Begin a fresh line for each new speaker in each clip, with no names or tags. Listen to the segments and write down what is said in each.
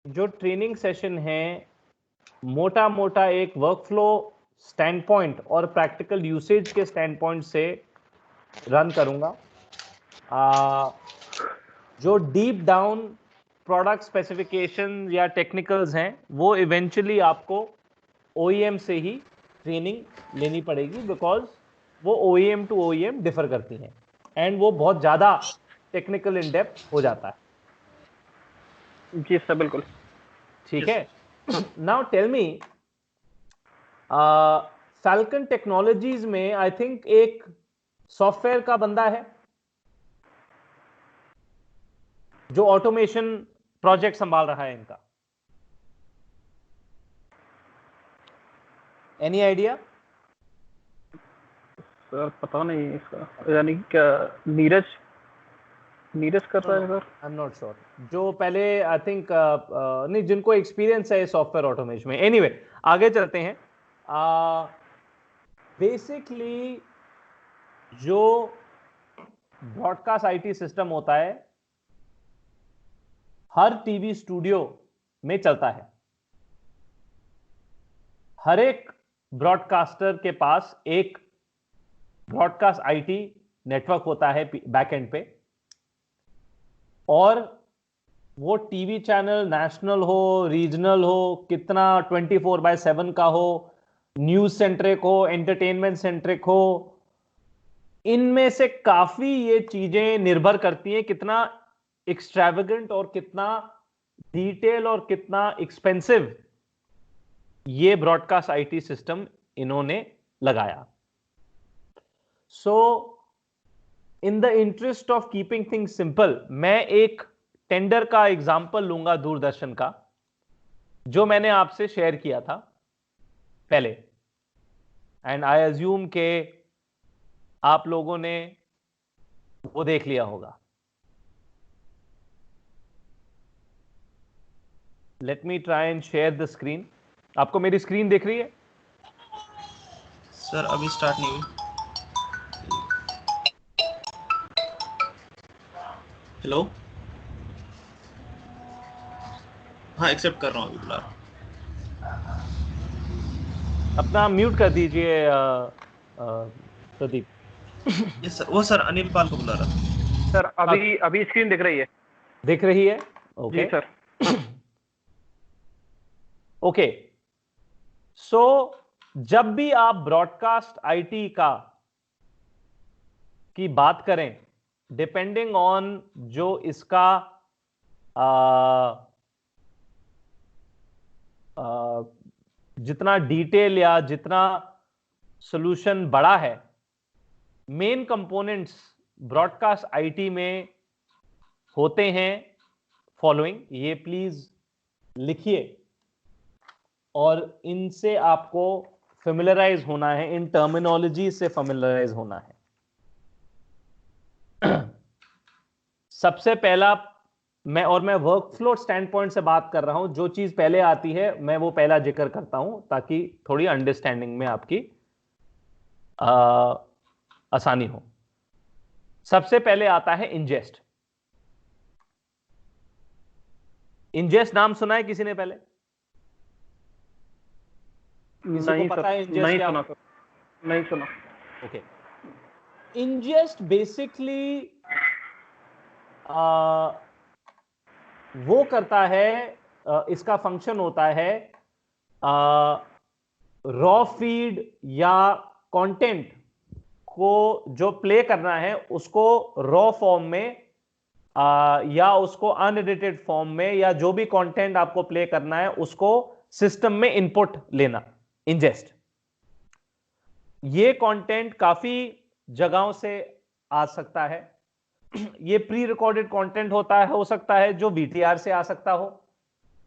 जो training session है मोटा मोटा एक वर्कफ्लो स्टैंड पॉइंट और प्रैक्टिकल यूसेज के स्टैंड पॉइंट से रन करूंगा। जो डीप डाउन प्रोडक्ट स्पेसिफिकेशन या टेक्निकल्स हैं वो इवेंचुअली आपको OEM से ही ट्रेनिंग लेनी पड़ेगी, बिकॉज वो OEM टू OEM डिफर करती हैं एंड वो बहुत ज्यादा टेक्निकल इन डेप्थ हो जाता है।
जी सर, बिल्कुल
ठीक है। Now tell me, Falcon Technologies में आई थिंक एक सॉफ्टवेयर का बंदा है जो ऑटोमेशन प्रोजेक्ट संभाल रहा है इनका। Any idea?
सर पता नहीं इसका, यानी क्या नीरज कर रहा है sir?
I am not sure. जो पहले आई थिंक नहीं, जिनको एक्सपीरियंस है सॉफ्टवेयर ऑटोमेशन में। एनीवे आगे चलते हैं। बेसिकली जो ब्रॉडकास्ट आईटी सिस्टम होता है हर टीवी स्टूडियो में चलता है। हर एक ब्रॉडकास्टर के पास एक ब्रॉडकास्ट आईटी नेटवर्क होता है बैक एंड पे, और वो टीवी चैनल नेशनल हो, रीजनल हो, कितना 24/7 का हो, न्यूज सेंट्रिक हो, एंटरटेनमेंट सेंट्रिक हो, इनमें से काफी ये चीजें निर्भर करती हैं कितना एक्सट्रावेगेंट और कितना डिटेल और कितना एक्सपेंसिव ये ब्रॉडकास्ट आईटी सिस्टम इन्होंने लगाया। So in the interest of keeping things simple, मैं एक टेंडर का एग्जांपल लूंगा दूरदर्शन का, जो मैंने आपसे शेयर किया था पहले, एंड आई अज्यूम के आप लोगों ने वो देख लिया होगा। Let me try and share the screen. आपको मेरी स्क्रीन दिख रही है?
सर अभी स्टार्ट नहीं हुई। हेलो, हाँ एक्सेप्ट कर रहा हूँ अभी बुला रहा हूँ।
अपना म्यूट कर दीजिए प्रदीप।
यस सर, वो सर अनिल पाल को बुला रहा था।
सर अभी स्क्रीन दिख रही है।
दिख रही है? ओके
जी सर।
ओके। सो जब भी आप ब्रॉडकास्ट आईटी का की बात करें, डिपेंडिंग ऑन जो इसका जितना डिटेल या जितना सॉल्यूशन बड़ा है, मेन कंपोनेंट्स ब्रॉडकास्ट आईटी में होते हैं फॉलोइंग। ये प्लीज लिखिए और इनसे आपको फेमिलराइज होना है, इन टर्मिनोलॉजी से फेमिलराइज होना है। सबसे पहला, मैं वर्कफ्लो स्टैंड पॉइंट से बात कर रहा हूं, जो चीज पहले आती है मैं वो पहला जिक्र करता हूं ताकि थोड़ी अंडरस्टैंडिंग में आपकी आसानी हो। सबसे पहले आता है इंजेस्ट। इंजेस्ट नाम सुना है किसी ने पहले? किसी
नहीं
को पता
सर,
है इंजेस्ट
नहीं
क्या?
सुना सर, नहीं सुना।
ओके। इंजेस्ट बेसिकली वो करता है, इसका फंक्शन होता है रॉ फीड या कंटेंट को जो प्ले करना है उसको रॉ फॉर्म में या उसको अनएडिटेड फॉर्म में, या जो भी कंटेंट आपको प्ले करना है उसको सिस्टम में इनपुट लेना, इंजेस्ट। ये कंटेंट काफी जगहों से आ सकता है। ये प्री रिकॉर्डेड कंटेंट होता है, हो सकता है जो वीटीआर से आ सकता हो,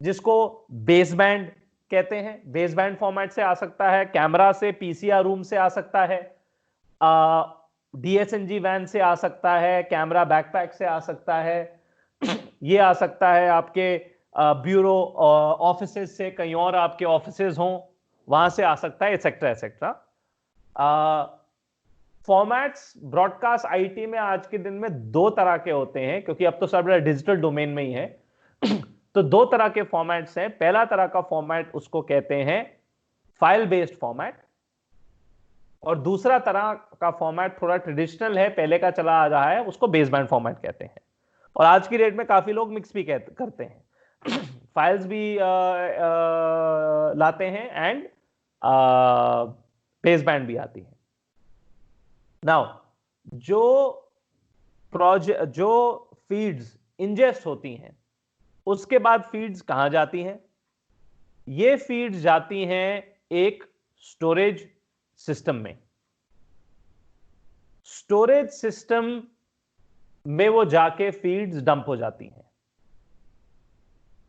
जिसको बेसबैंड कहते हैं, बेसबैंड फॉर्मेट से आ सकता है, कैमरा से, पीसीआर रूम से आ सकता है, डीएसएनजी वैन से आ सकता है, कैमरा बैकपैक से आ सकता है, ये आ सकता है आपके ब्यूरो ऑफिसेज से, कहीं और आपके ऑफिसेज हों वहां से आ सकता है, etcetera etcetera. Formats broadcast IT में आज के दिन में दो तरह के होते हैं, क्योंकि अब तो सब डिजिटल डोमेन में ही है। तो दो तरह के फॉर्मेट्स हैं। पहला तरह का फॉर्मेट उसको कहते हैं फाइल बेस्ड फॉर्मेट, और दूसरा तरह का फॉर्मेट थोड़ा ट्रेडिशनल है, पहले का चला आ रहा है, उसको बेसबैंड फॉर्मेट कहते हैं। और आज की डेट में काफी लोग मिक्स भी करते हैं, फाइल्स भी लाते हैं एंड बेसबैंड भी आती है। नाउ जो फीड्स इंजेस्ट होती हैं, उसके बाद फीड्स कहां जाती हैं? ये फीड्स जाती हैं एक स्टोरेज सिस्टम में। स्टोरेज सिस्टम में वो जाके फीड्स डंप हो जाती हैं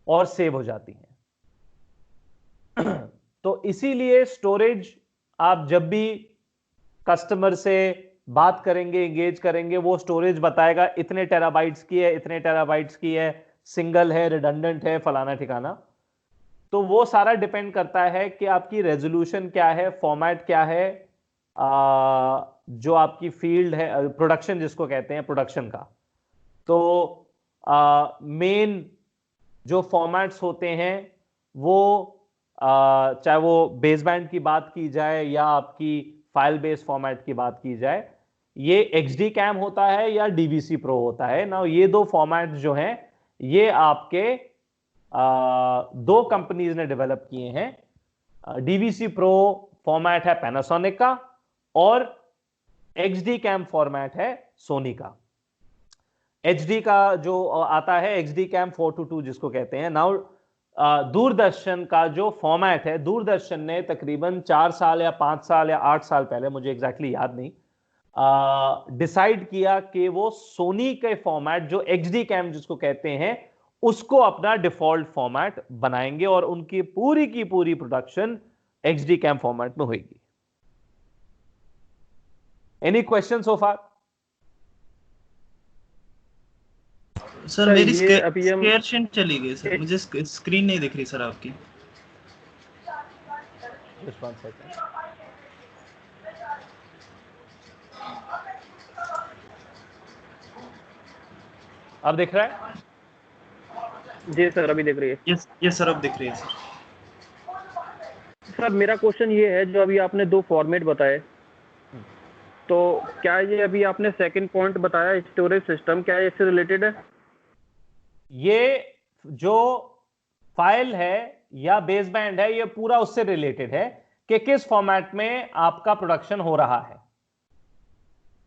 और सेव हो जाती हैं। तो इसीलिए स्टोरेज, आप जब भी कस्टमर से बात करेंगे, एंगेज करेंगे, वो स्टोरेज बताएगा इतने टेराबाइट्स की है, इतने टेराबाइट्स की है, सिंगल है, रिडंडेंट है, फलाना ठिकाना। तो वो सारा डिपेंड करता है कि आपकी रेजोल्यूशन क्या है, फॉर्मेट क्या है, जो आपकी फील्ड है, प्रोडक्शन जिसको कहते हैं, प्रोडक्शन का। तो मेन जो फॉर्मेट्स होते हैं वो चाहे वो बेसबैंड की बात की जाए या आपकी फाइल बेस्ड फॉर्मेट की बात की जाए, ये XD कैम होता है या DVC प्रो होता है ना। ये दो फॉर्मेट्स जो हैं ये आपके दो कंपनीज ने डेवलप किए हैं। DVC प्रो फॉर्मेट है पैनासोनिक का और XD कैम फॉर्मेट है सोनी का। HD का जो आता है XD कैम 422 जिसको कहते हैं। नाउ दूरदर्शन का जो फॉर्मेट है, दूरदर्शन ने तकरीबन 4 साल या 5 साल या 8 साल पहले, मुझे एग्जैक्टली याद नहीं, डिसाइड किया कि वो सोनी के फॉर्मेट जो XD कैम जिसको कहते हैं उसको अपना डिफॉल्ट फॉर्मेट बनाएंगे और उनकी पूरी की पूरी प्रोडक्शन XD कैम फॉर्मेट में होगी। एनी क्वेश्चन सो फार?
सर मेरी शेयर चली गई सर, मुझे स्क्रीन नहीं दिख रही सर आपकी।
Just one second. अब दिख रहा है?
जी सर, अभी दिख रही है।
यस सर, अब दिख रही है सर।
सर मेरा क्वेश्चन ये है, जो अभी आपने दो फॉर्मेट बताए, तो क्या ये अभी आपने सेकंड पॉइंट बताया स्टोरेज सिस्टम, क्या इससे रिलेटेड है?
ये जो फाइल है या बेसबैंड है, ये पूरा उससे रिलेटेड है कि किस फॉर्मेट में आपका प्रोडक्शन हो रहा है।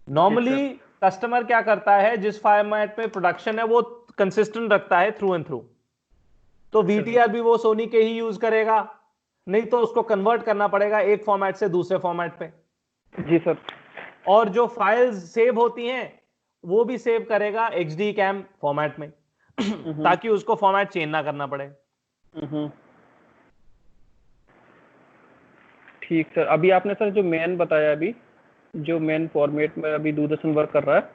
नॉर्मली कस्टमर क्या करता है, जिस फॉर्मेट में प्रोडक्शन है वो कंसिस्टेंट रखता है थ्रू एंड थ्रू। तो VTR भी वो सोनी के ही यूज करेगा, नहीं तो उसको कन्वर्ट करना पड़ेगा एक फॉर्मेट से दूसरे फॉर्मेट पे।
जी सर।
और जो फाइल्स सेव होती हैं वो भी सेव करेगा XD कैम फॉर्मेट में, ताकि उसको फॉर्मेट चेंज ना करना पड़े।
ठीक सर। अभी आपने सर जो मेन बताया, अभी जो मेन फॉर्मेट में अभी दूरदर्शन वर्क कर रहा है,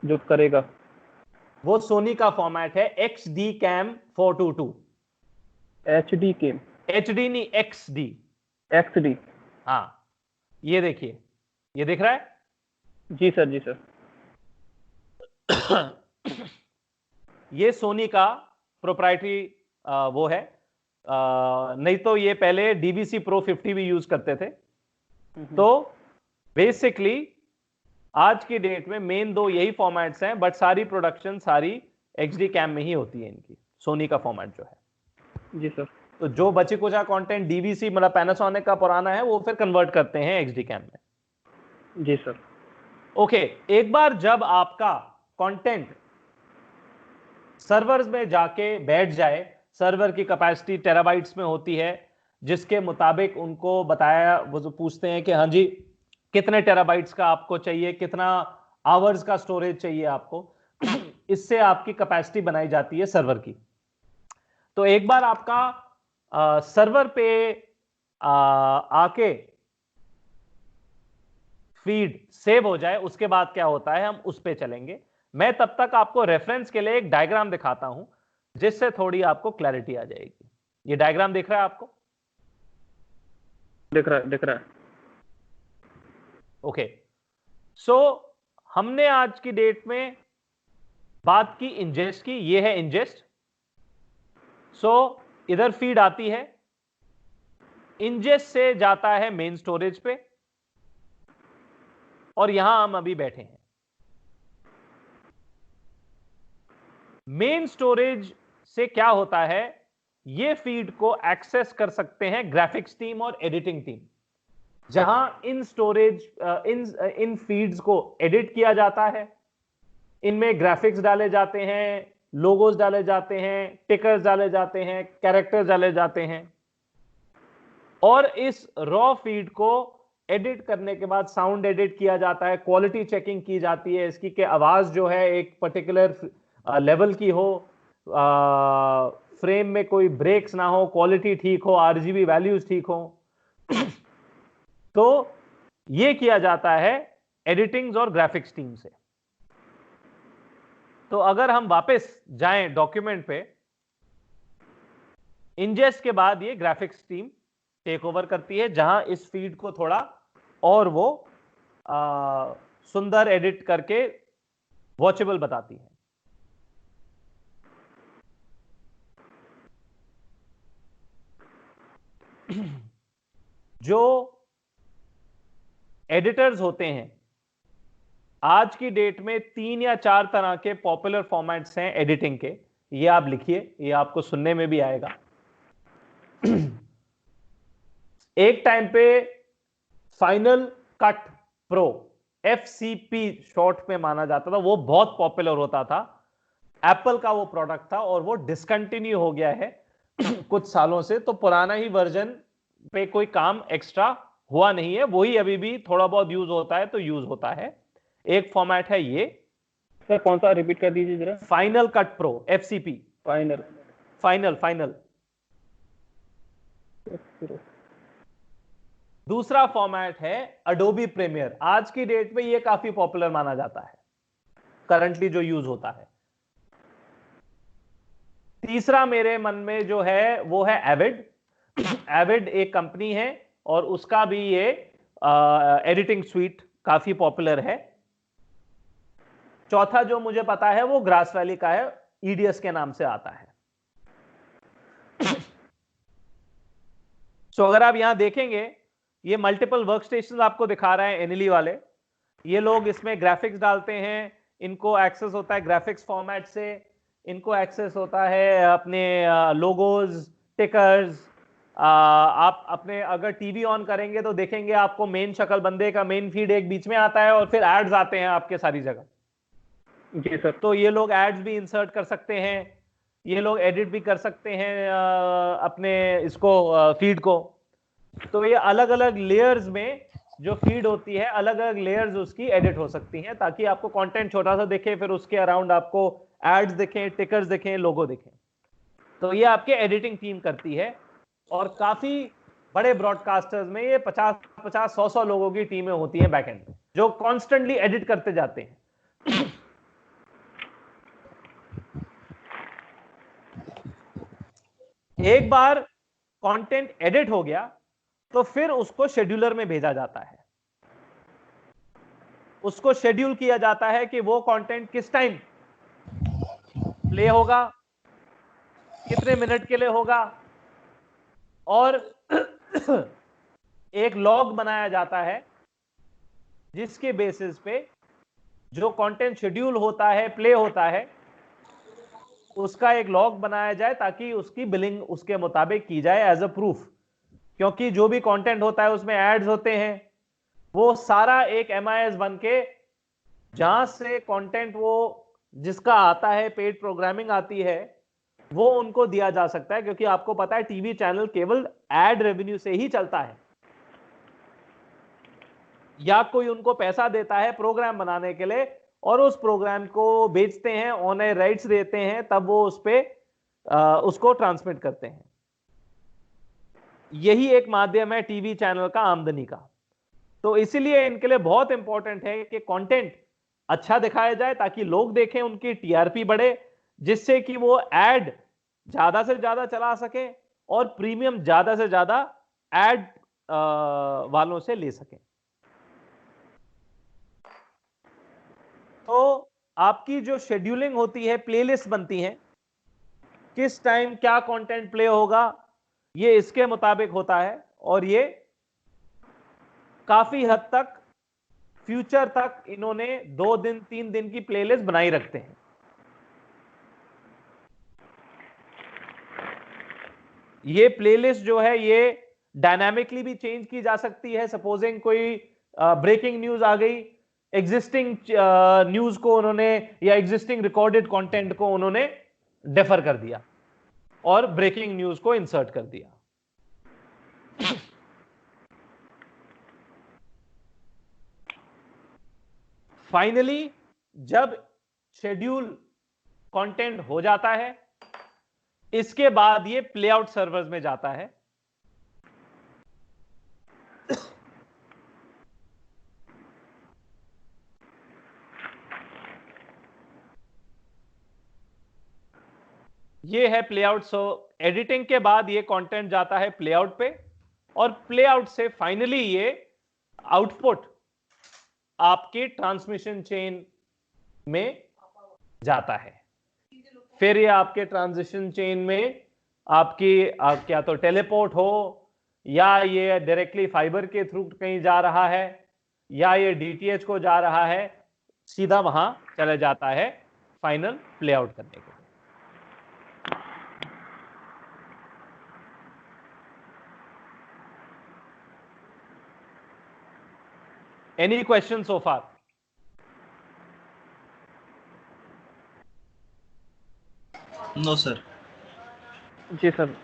जो करेगा,
वो सोनी का फॉर्मेट है XD cam 422।
HD cam?
HD नहीं, XD।
XD।
हाँ, ये देखिए, ये दिख रहा है?
जी सर, जी सर।
ये सोनी का प्रोप्राइटरी वो है, नहीं तो ये पहले DVC Pro 50 भी यूज करते थे। तो बेसिकली आज की डेट में मेन दो यही फॉर्मेट्स हैं, बट सारी प्रोडक्शन सारी XD कैम में ही होती है इनकी, सोनी का फॉर्मेट जो है।
जी सर।
तो जो बची कुचा कंटेंट DVC मतलब पैनासोनिक का पुराना है, वो फिर कन्वर्ट करते हैं XD कैम में।
जी सर।
ओके, एक बार जब आपका कंटेंट सर्वर्स में जाके बैठ जाए, सर्वर की कैपेसिटी टेराबाइट्स में होती है, जिसके मुताबिक उनको बताया, वो जो पूछते हैं कि हाँ जी कितने टेराबाइट्स का आपको चाहिए, कितना आवर्स का स्टोरेज चाहिए आपको, इससे आपकी कैपेसिटी बनाई जाती है सर्वर की। तो एक बार आपका सर्वर पे आके फीड सेव हो जाए, उसके बाद क्या होता है हम उस पे चलेंगे। मैं तब तक आपको रेफरेंस के लिए एक डायग्राम दिखाता हूं, जिससे थोड़ी आपको क्लैरिटी आ जाएगी। ये डायग्राम दिख रहा है आपको?
दिख रहा है, दिख रहा है।
ओके, सो हमने आज की डेट में बात की इंजेस्ट की। ये है इंजेस्ट, इधर फीड आती है, इंजेस्ट से जाता है मेन स्टोरेज पे, और यहां हम अभी बैठे हैं। मेन स्टोरेज से क्या होता है, ये फीड को एक्सेस कर सकते हैं ग्राफिक्स टीम और एडिटिंग टीम, जहां इन स्टोरेज इन फीड्स को एडिट किया जाता है। इनमें ग्राफिक्स डाले जाते हैं, लोगोस डाले जाते हैं, टिकर्स डाले जाते हैं, कैरेक्टर्स डाले जाते हैं, और इस रॉ फीड को एडिट करने के बाद साउंड एडिट किया जाता है, क्वालिटी चेकिंग की जाती है इसकी, कि आवाज जो है एक पर्टिकुलर लेवल की हो, फ्रेम में कोई ब्रेक्स ना हो, क्वालिटी ठीक हो, आरजीबी वैल्यूज ठीक हो। तो ये किया जाता है एडिटिंग्स और ग्राफिक्स टीम से। तो अगर हम वापस जाएं डॉक्यूमेंट पे, इंजेस्ट के बाद ये ग्राफिक्स टीम टेक ओवर करती है, जहां इस फीड को थोड़ा और वो सुंदर एडिट करके वॉचेबल बताती है। जो एडिटर्स होते हैं, आज की डेट में 3 या 4 तरह के पॉपुलर फॉर्मेट्स हैं एडिटिंग के, ये आप लिखिए, ये आपको सुनने में भी आएगा। एक टाइम पे final cut pro, FCP short में माना जाता था, वो बहुत पॉपुलर होता था, एप्पल का वो प्रोडक्ट था, और वो डिसकंटिन्यू हो गया है कुछ सालों से। तो पुराना ही वर्जन पे कोई काम एक्स्ट्रा हुआ नहीं है, वही अभी भी थोड़ा बहुत यूज होता है तो यूज होता है। एक फॉर्मेट है ये।
सर कौन सा, रिपीट कर दीजिए जरा।
Final cut pro, FCP। Final. दूसरा फॉर्मेट है अडोबी प्रीमियर, आज की डेट में ये काफी पॉपुलर माना जाता है, करंटली जो यूज होता है। तीसरा मेरे मन में जो है वो है एविड। एविड एक कंपनी है और उसका भी ये एडिटिंग स्वीट काफी पॉपुलर है। चौथा जो मुझे पता है वो ग्रास वैली का है, EDS के नाम से आता है। अगर आप यहां देखेंगे, ये मल्टीपल वर्कस्टेशन आपको दिखा रहा है एनिली वाले। ये लोग इसमें ग्राफिक्स डालते हैं, इनको एक्सेस होता है ग्राफिक्स फॉर्मेट से, इनको एक्सेस होता है अपने लोगोज, टिकर्स। आप अपने अगर टीवी ऑन करेंगे तो देखेंगे आपको मेन शक्ल बंदे का मेन फीड एक बीच में आता है, और फिर एड्स आते हैं आपके सारी जगह।
जी सर।
तो ये लोग एड्स भी इंसर्ट कर सकते हैं, ये लोग एडिट भी कर सकते हैं अपने इसको फीड को। तो ये अलग अलग लेयर्स में जो फीड होती है, अलग अलग लेयर्स उसकी एडिट हो सकती हैं, ताकि आपको कंटेंट छोटा सा दिखे, फिर उसके अराउंड आपको एड्स दिखें, टिकर्स दिखें, लोगो दिखें। तो ये आपकी एडिटिंग टीम करती है, और काफी बड़े ब्रॉडकास्टर्स में ये 50-50, 100 लोगों की टीमें होती हैं बैकएंड में, जो कॉन्स्टेंटली एडिट करते जाते हैं। एक बार कंटेंट एडिट हो गया तो फिर उसको शेड्यूलर में भेजा जाता है, उसको शेड्यूल किया जाता है कि वो कंटेंट किस टाइम प्ले होगा, कितने मिनट के लिए होगा, और एक लॉग बनाया जाता है जिसके बेसिस पे जो कंटेंट शेड्यूल होता है, प्ले होता है, उसका एक लॉग बनाया जाए, ताकि उसकी बिलिंग उसके मुताबिक की जाए एज अ प्रूफ। क्योंकि जो भी कंटेंट होता है उसमें एड्स होते हैं, वो सारा एक MIS बन के, जहां से कंटेंट वो जिसका आता है, पेड प्रोग्रामिंग आती है, वो उनको दिया जा सकता है। क्योंकि आपको पता है टीवी चैनल केवल एड रेवेन्यू से ही चलता है, या कोई उनको पैसा देता है प्रोग्राम बनाने के लिए, और उस प्रोग्राम को बेचते हैं, ऑनलाइन राइट्स देते हैं, तब वो उस पे उसको ट्रांसमिट करते हैं। यही एक माध्यम है टीवी चैनल का आमदनी का। तो इसीलिए इनके लिए बहुत इंपॉर्टेंट है कि कंटेंट अच्छा दिखाया जाए, ताकि लोग देखें, उनकी TRP बढ़े, जिससे कि वो एड ज्यादा से ज्यादा चला सके और प्रीमियम ज्यादा से ज्यादा एड वालों से ले सकें। तो आपकी जो शेड्यूलिंग होती है, प्लेलिस्ट बनती है, किस टाइम क्या कंटेंट प्ले होगा, ये इसके मुताबिक होता है। और ये काफी हद तक फ्यूचर तक इन्होंने 2 दिन 3 दिन की प्लेलिस्ट बनाई रखते हैं। ये प्लेलिस्ट जो है ये डायनामिकली भी चेंज की जा सकती है। सपोजिंग कोई ब्रेकिंग न्यूज आ गई, एग्जिस्टिंग न्यूज को उन्होंने या एग्जिस्टिंग रिकॉर्डेड कंटेंट को उन्होंने डेफर कर दिया और ब्रेकिंग न्यूज को इंसर्ट कर दिया। फाइनली जब शेड्यूल कंटेंट हो जाता है, इसके बाद ये प्लेआउट सर्वर्स में जाता है। ये है प्लेआउट। सो एडिटिंग के बाद ये कंटेंट जाता है प्लेआउट पे, और प्लेआउट से फाइनली ये आउटपुट आपके ट्रांसमिशन चेन में जाता है। फिर ये आपके ट्रांजिशन चेन में आपकी क्या तो टेलीपोर्ट हो, या ये डायरेक्टली फाइबर के थ्रू कहीं जा रहा है, या ये डीटीएच को जा रहा है, सीधा वहां चला जाता है फाइनल प्लेआउट करने के लिए। Any question so far?
No sir.
जी सर।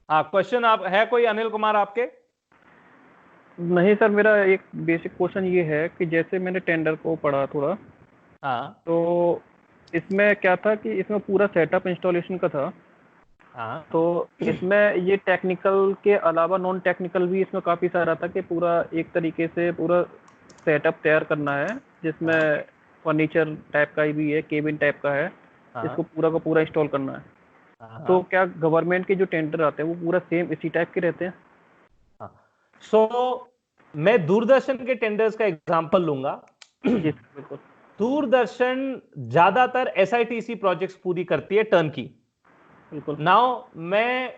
हाँ, क्वेश्चन आप है कोई अनिल कुमार आपके?
नहीं सर, मेरा एक बेसिक क्वेश्चन ये है कि जैसे मैंने टेंडर को पढ़ा थोड़ा,
हाँ
तो इसमें क्या था कि इसमें पूरा सेटअप इंस्टॉलेशन का था।
हाँ,
तो इसमें ये टेक्निकल के अलावा नॉन टेक्निकल भी इसमें काफ़ी सारा था कि पूरा एक तरीके से पूरा सेटअप तैयार करना है, जिसमें फर्नीचर टाइप का भी है, केबिन टाइप का है, इसको पूरा का पूरा इंस्टॉल करना है। तो क्या गवर्नमेंट के जो टेंडर आते हैं वो पूरा सेम इसी टाइप के रहते हैं?
सो मैं दूरदर्शन के टेंडर्स का एग्जांपल लूंगा।
जी बिल्कुल।
दूरदर्शन ज्यादातर एसआईटीसी प्रोजेक्ट्स पूरी करती है टर्नकी।
बिल्कुल।
नाउ मैं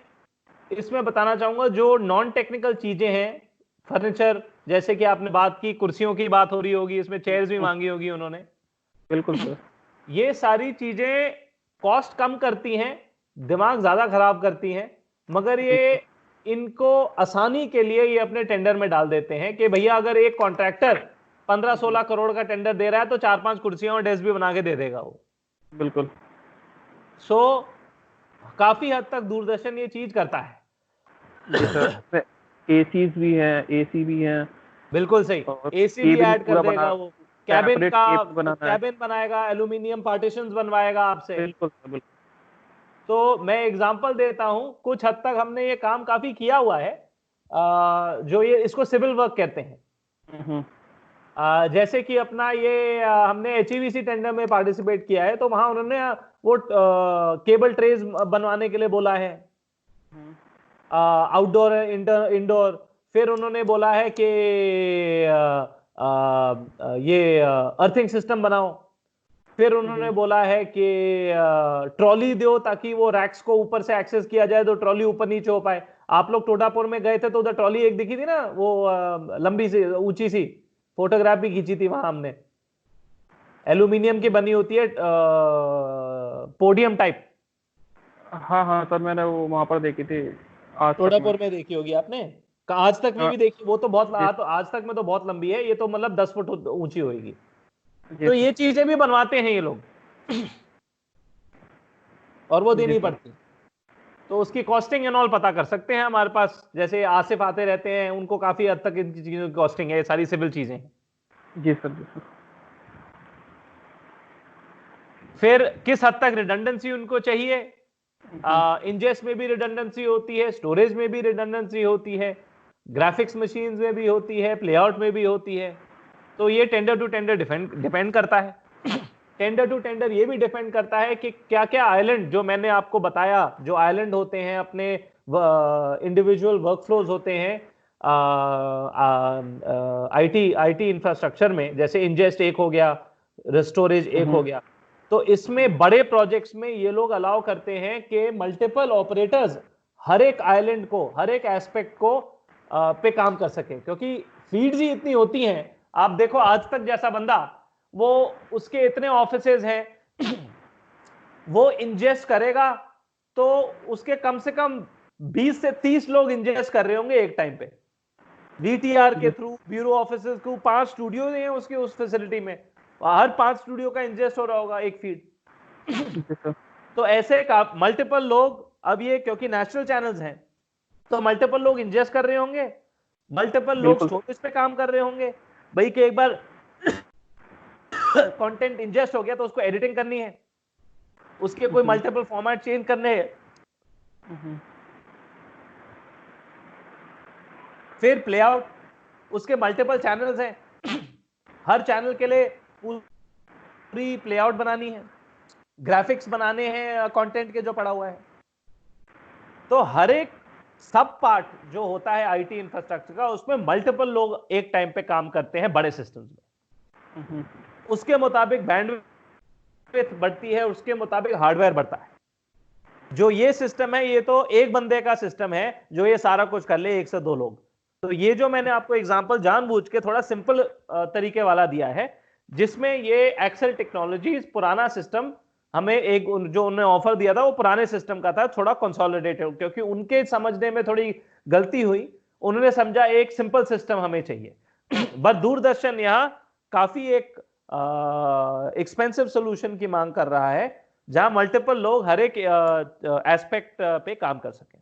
इसमें बताना चाहूंगा जो नॉन टेक्निकल चीजें हैं, फर्नीचर, जैसे कि आपने बात की, कुर्सियों की बात हो रही होगी, इसमें चेयर्स भी मांगी होगी उन्होंने।
बिल्कुल सर।
ये सारी चीजें कॉस्ट कम करती हैं, दिमाग ज्यादा खराब करती हैं, मगर ये इनको आसानी के लिए ये अपने टेंडर में डाल देते हैं कि भैया अगर एक कॉन्ट्रैक्टर 15-16 करोड़ का टेंडर दे रहा है तो 4-5 कुर्सियां और डेस्क भी बना के दे देगा वो।
बिल्कुल।
सो काफी हद तक दूरदर्शन ये चीज करता है।
एसीज भी हैं, एसी भी हैं।
बिल्कुल सही, एसी भी ऐड कर देगा वो, कैबिन का कैबिन बनाएगा, एल्यूमिनियम पार्टीशंस बनवाएगा आपसे।
बिल्कुल बिल्कुल।
तो मैं एग्जांपल देता हूं, कुछ हद तक हमने ये काम काफी किया हुआ है, जो ये इसको सिविल वर्क कहते हैं। जैसे कि अपना ये हमने एचईवीसी टेंडर में पार्टिसिपेट किया है, तो वहां उन्होंने वो केबल ट्रेज बनवाने के लिए बोला है, आउटडोर इंडोर। फिर उन्होंने बोला है कि ये अर्थिंग सिस्टम बनाओ। फिर उन्होंने बोला है कि ट्रॉली दो ताकि वो रैक्स को ऊपर से एक्सेस किया जाए, तो ट्रॉली ऊपर नीचे हो पाए। आप लोग टोडापुर में गए थे तो उधर ट्रॉली एक दिखी थी ना, वो लंबी सी ऊंची सी, फोटोग्राफ भी खींची थी वहां हमने। एल्यूमिनियम की बनी होती है, पोडियम टाइप।
हाँ हाँ सर, मैंने वो वहां पर देखी थी,
टोडापुर में देखी होगी आपने, आज तक में भी देखी। वो तो बहुत तो आज तक में तो बहुत लंबी है, ये तो मतलब 10 फुट ऊंची होगी। तो ये चीजें भी बनवाते हैं ये लोग और वो देनी पड़ती। तो उसकी कॉस्टिंग एंड ऑल पता कर सकते हैं हमारे पास, जैसे आसिफ आते रहते हैं, उनको काफी हद तक इनकी चीजों की कॉस्टिंग है, ये सारी सिविल चीजें हैं।
जी सर, जी सर।
फिर किस हद तक रिडंडेंसी उनको चाहिए, इंजेस्ट में भी रिडंडेंसी होती है, स्टोरेज में भी रिडंडेंसी होती है, ग्राफिक्स मशीन्स में भी होती है, प्लेआउट में भी होती है। तो ये टेंडर टू टेंडर डिपेंड करता है। टेंडर टू टेंडर ये भी डिपेंड करता है कि क्या क्या आइलैंड, जो मैंने आपको बताया, जो आइलैंड होते हैं अपने इंडिविजुअल वर्कफ्लोज होते हैं आईटी इंफ्रास्ट्रक्चर में, जैसे इंजेस्ट एक हो गया, स्टोरेज एक हो गया। तो इसमें बड़े प्रोजेक्ट्स में ये लोग अलाउ करते हैं कि मल्टीपल ऑपरेटर्स हर एक आइलैंड को, हर एक एस्पेक्ट को पे काम कर सके, क्योंकि फीड्स ही इतनी होती हैं। आप देखो आज तक जैसा बंदा, वो उसके इतने ऑफिसेज हैं, वो इंजेस्ट करेगा तो उसके कम से कम 20 से 30 लोग इंजेस्ट कर रहे होंगे एक टाइम पे। वीटीआर के थ्रू, ब्यूरो ऑफिसर्स को 5 स्टूडियो हैं उसके उस फैसिलिटी में, हर 5 स्टूडियो का इंजेस्ट हो रहा होगा एक फीड। तो ऐसे का मल्टीपल लोग, अब ये क्योंकि नेशनल चैनल्स हैं तो मल्टीपल लोग इंजेस्ट कर रहे होंगे, मल्टीपल लोग स्टोरेज पे काम कर रहे होंगे भाई, कि एक बार कंटेंट इंजेस्ट हो गया तो उसको एडिटिंग करनी है, उसके कोई मल्टीपल फॉर्मेट चेंज करने हैं, फिर प्ले आउट, उसके मल्टीपल चैनल्स हैं, हर चैनल के लिए पूरी प्ले आउट बनानी है, ग्राफिक्स बनाने हैं कंटेंट के जो पड़ा हुआ है। तो हर एक सब पार्ट जो होता है आईटी इंफ्रास्ट्रक्चर का, उसमें मल्टीपल लोग एक टाइम पे काम करते हैं बड़े सिस्टम्स में। उसके मुताबिक बैंडविड्थ बढ़ती है, उसके मुताबिक हार्डवेयर बढ़ता है। जो ये सिस्टम है, ये तो एक बंदे का सिस्टम है जो ये सारा कुछ कर ले, 1 से 2 लोग। तो ये जो मैंने आपको एग्जांपल जानबूझ के थोड़ा सिंपल तरीके वाला दिया है, जिसमें ये एक्सेल टेक्नोलॉजीज पुराना सिस्टम हमें एक जो उन्होंने ऑफर दिया था वो पुराने सिस्टम का था, थोड़ा कंसोलिडेटेड, क्योंकि उनके समझने में थोड़ी गलती हुई, उन्होंने समझा एक सिंपल सिस्टम हमें चाहिए। बट दूरदर्शन यहाँ काफी एक एक्सपेंसिव सॉल्यूशन की मांग कर रहा है, जहां मल्टीपल लोग हर एक एस्पेक्ट पे काम कर सकें।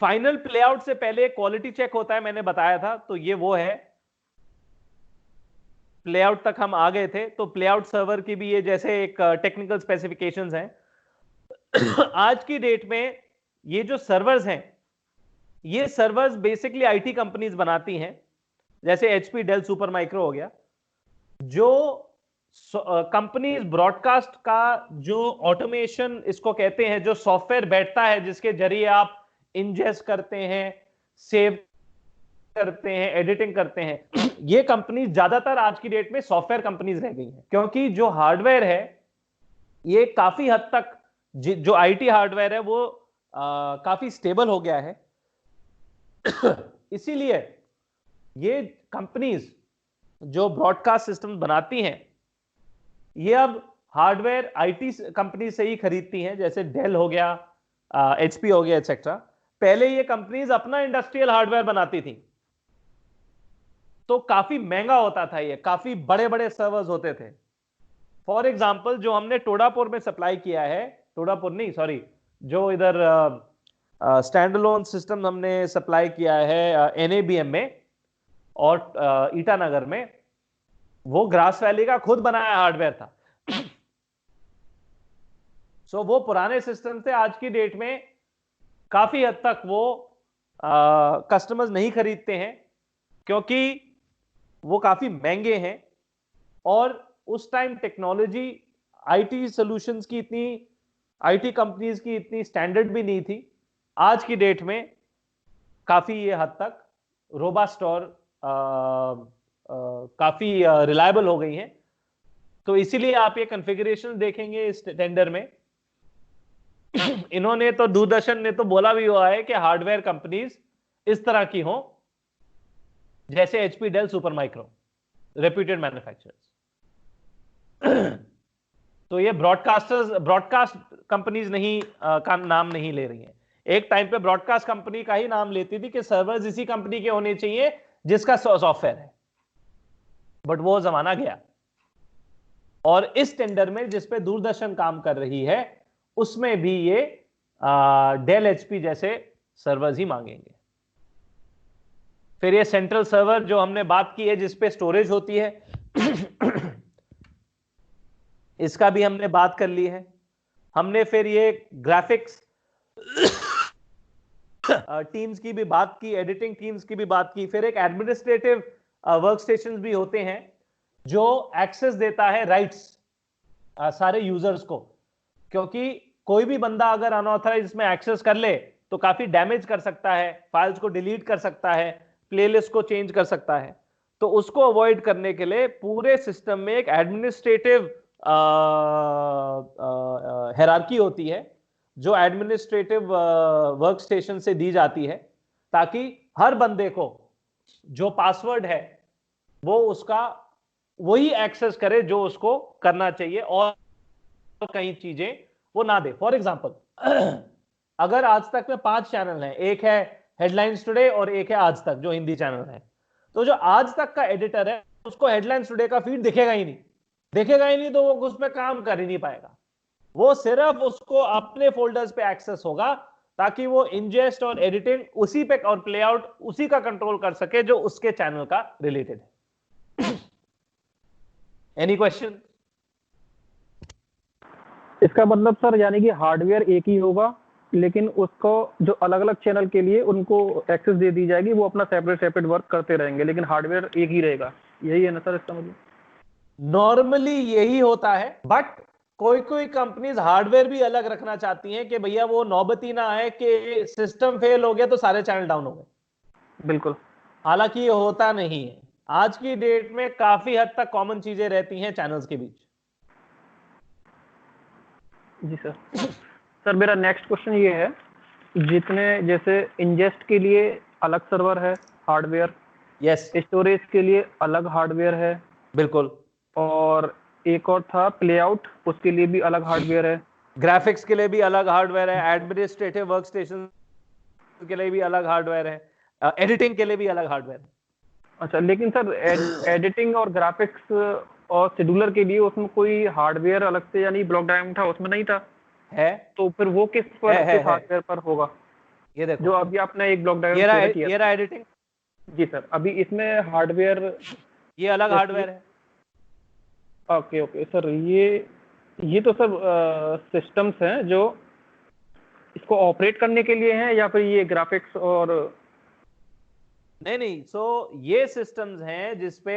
फाइनल प्लेआउट से पहले क्वालिटी चेक होता है, मैंने बताया था, तो ये वो है। प्लेआउट तक हम आ गए थे, तो प्लेआउट सर्वर की भी ये जैसे एक टेक्निकल स्पेसिफिकेशंस हैं। आज की डेट में ये जो सर्वर्स हैं, ये सर्वर्स बेसिकली आईटी कंपनीज बनाती हैं, जैसे एचपी, डेल, सुपर माइक्रो हो गया। जो कंपनीज ब्रॉडकास्ट का जो ऑटोमेशन इसको कहते हैं, जो सॉफ्टवेयर बैठता है जिसके जरिए आप इंजेस्ट करते हैं, सेव करते हैं, एडिटिंग करते हैं, ये कंपनीज ज्यादातर आज की डेट में सॉफ्टवेयर कंपनीज रह गई हैं, क्योंकि जो हार्डवेयर है ये काफी हद तक, जो आईटी हार्डवेयर है वो काफी स्टेबल हो गया है। इसीलिए ये कंपनीज जो ब्रॉडकास्ट सिस्टम बनाती हैं, ये अब हार्डवेयर आईटी कंपनी से ही खरीदती हैं, जैसे डेल हो गया, एचपी हो गया, एटसेट्रा। पहले ये कंपनीज अपना इंडस्ट्रियल हार्डवेयर बनाती थी, तो काफी महंगा होता था, ये काफी बड़े बड़े सर्वर्स होते थे। फॉर एग्जांपल जो हमने टोडापुर में सप्लाई किया है, टोडापुर नहीं सॉरी, जो इधर स्टैंडअलोन सिस्टम हमने सप्लाई किया है एनएबीएम में और ईटानगर में, वो ग्रास वैली का खुद बनाया हार्डवेयर था। सो वो पुराने सिस्टम से आज की डेट में काफी हद तक वो कस्टमर्स नहीं खरीदते हैं, क्योंकि वो काफी महंगे हैं, और उस टाइम टेक्नोलॉजी आईटी सॉल्यूशंस की इतनी, आईटी कंपनीज की इतनी स्टैंडर्ड भी नहीं थी। आज की डेट में काफी ये हद तक रोबस्ट और काफी रिलायबल हो गई हैं। तो इसीलिए आप ये कॉन्फ़िगरेशन देखेंगे इस टेंडर में। इन्होंने तो, दूरदर्शन ने तो बोला भी हुआ है कि हार्डवेयर कंपनीज इस तरह की हो जैसे HP, Dell, Super Micro, reputed manufacturers. तो ये ब्रॉडकास्ट कंपनीज नहीं का नाम नहीं ले रही हैं। एक टाइम पे ब्रॉडकास्ट कंपनी का ही नाम लेती थी कि सर्वर्स इसी कंपनी के होने चाहिए जिसका सॉफ्टवेयर है, बट वो जमाना गया। और इस टेंडर में जिस पे दूरदर्शन काम कर रही है, उसमें भी ये डेल, एचपी जैसे सर्वर्स ही मांगेंगे। फिर ये सेंट्रल सर्वर जो हमने बात की है, जिसपे स्टोरेज होती है, इसका भी हमने बात कर ली है। हमने फिर ये ग्राफिक्स टीम्स की भी बात की, एडिटिंग टीम्स की भी बात की। फिर एक एडमिनिस्ट्रेटिव वर्क स्टेशन भी होते हैं जो एक्सेस देता है राइट्स सारे यूजर्स को, क्योंकि कोई भी बंदा अगर अनऑथराइज इसमें एक्सेस कर ले तो काफी डैमेज कर सकता है, फाइल्स को डिलीट कर सकता है, प्लेलिस्ट को चेंज कर सकता है। तो उसको अवॉइड करने के लिए पूरे सिस्टम में एक एडमिनिस्ट्रेटिव हायरार्की होती है जो एडमिनिस्ट्रेटिव वर्क स्टेशन से दी जाती है, ताकि हर बंदे को जो पासवर्ड है वो उसका वही एक्सेस करे जो उसको करना चाहिए और कई चीजें वो ना दे। फॉर एग्जांपल, अगर आज तक में 5 चैनल हैं, एक है हेडलाइंस टुडे और एक है आज तक जो हिंदी चैनल है, तो जो आज तक का एडिटर है उसको हेडलाइंस टुडे का फीड दिखेगा ही नहीं, तो वो उस पर काम कर ही नहीं पाएगा। वो सिर्फ उसको अपने फोल्डर्स पे एक्सेस होगा ताकि वो इंजेस्ट और एडिटिंग उसी पे और प्लेआउट उसी का कंट्रोल कर सके जो उसके चैनल का रिलेटेड है। Any question?
इसका मतलब सर यानी कि हार्डवेयर एक ही होगा, लेकिन उसको जो अलग अलग चैनल के लिए उनको एक्सेस दे दी जाएगी, वो अपना सेपरेट वर्क करते रहेंगे, लेकिन हार्डवेयर एक ही रहेगा, यही है ना सर इसका मतलब?
नॉर्मली यही होता है, बट कोई कंपनीज हार्डवेयर भी अलग रखना चाहती हैं कि भैया वो नौबती ना आए कि सिस्टम फेल हो गया तो सारे चैनल डाउन हो गए।
बिल्कुल।
हालांकि ये होता नहीं है, आज की डेट में काफी हद तक कॉमन चीजें रहती हैं चैनल्स के बीच।
जी सर। सर मेरा नेक्स्ट क्वेश्चन ये है, जितने जैसे इंजेस्ट के लिए अलग सर्वर है हार्डवेयर,
यस,
स्टोरेज के लिए अलग हार्डवेयर है,
बिल्कुल,
और एक और था प्लेआउट, उसके लिए भी अलग हार्डवेयर है,
ग्राफिक्स के लिए भी अलग हार्डवेयर है, एडमिनिस्ट्रेटिव वर्कस्टेशन के लिए भी अलग हार्डवेयर है, एडिटिंग के लिए भी अलग हार्डवेयर है।
अच्छा, लेकिन सर एडिटिंग और ग्राफिक्स और शेड्यूलर के लिए उसमें कोई हार्डवेयर अलग से यानी ब्लॉक डायग्राम था उसमें नहीं था?
है,
तो फिर वो किस हार्डवेयर पर होगा?
ये देखो,
जो अभी आपने एक ब्लॉक डायग्राम शेयर किया।
ये रहा एडिटिंग।
जी सर, अभी इसमें हार्डवेयर
ये अलग हार्डवेयर है।
ओके सर, ये तो सब सिस्टम्स हैं जो इसको ऑपरेट करने के लिए हैं, या फिर ये ग्राफिक्स और
नहीं, सो ये सिस्टम्स हैं जिसपे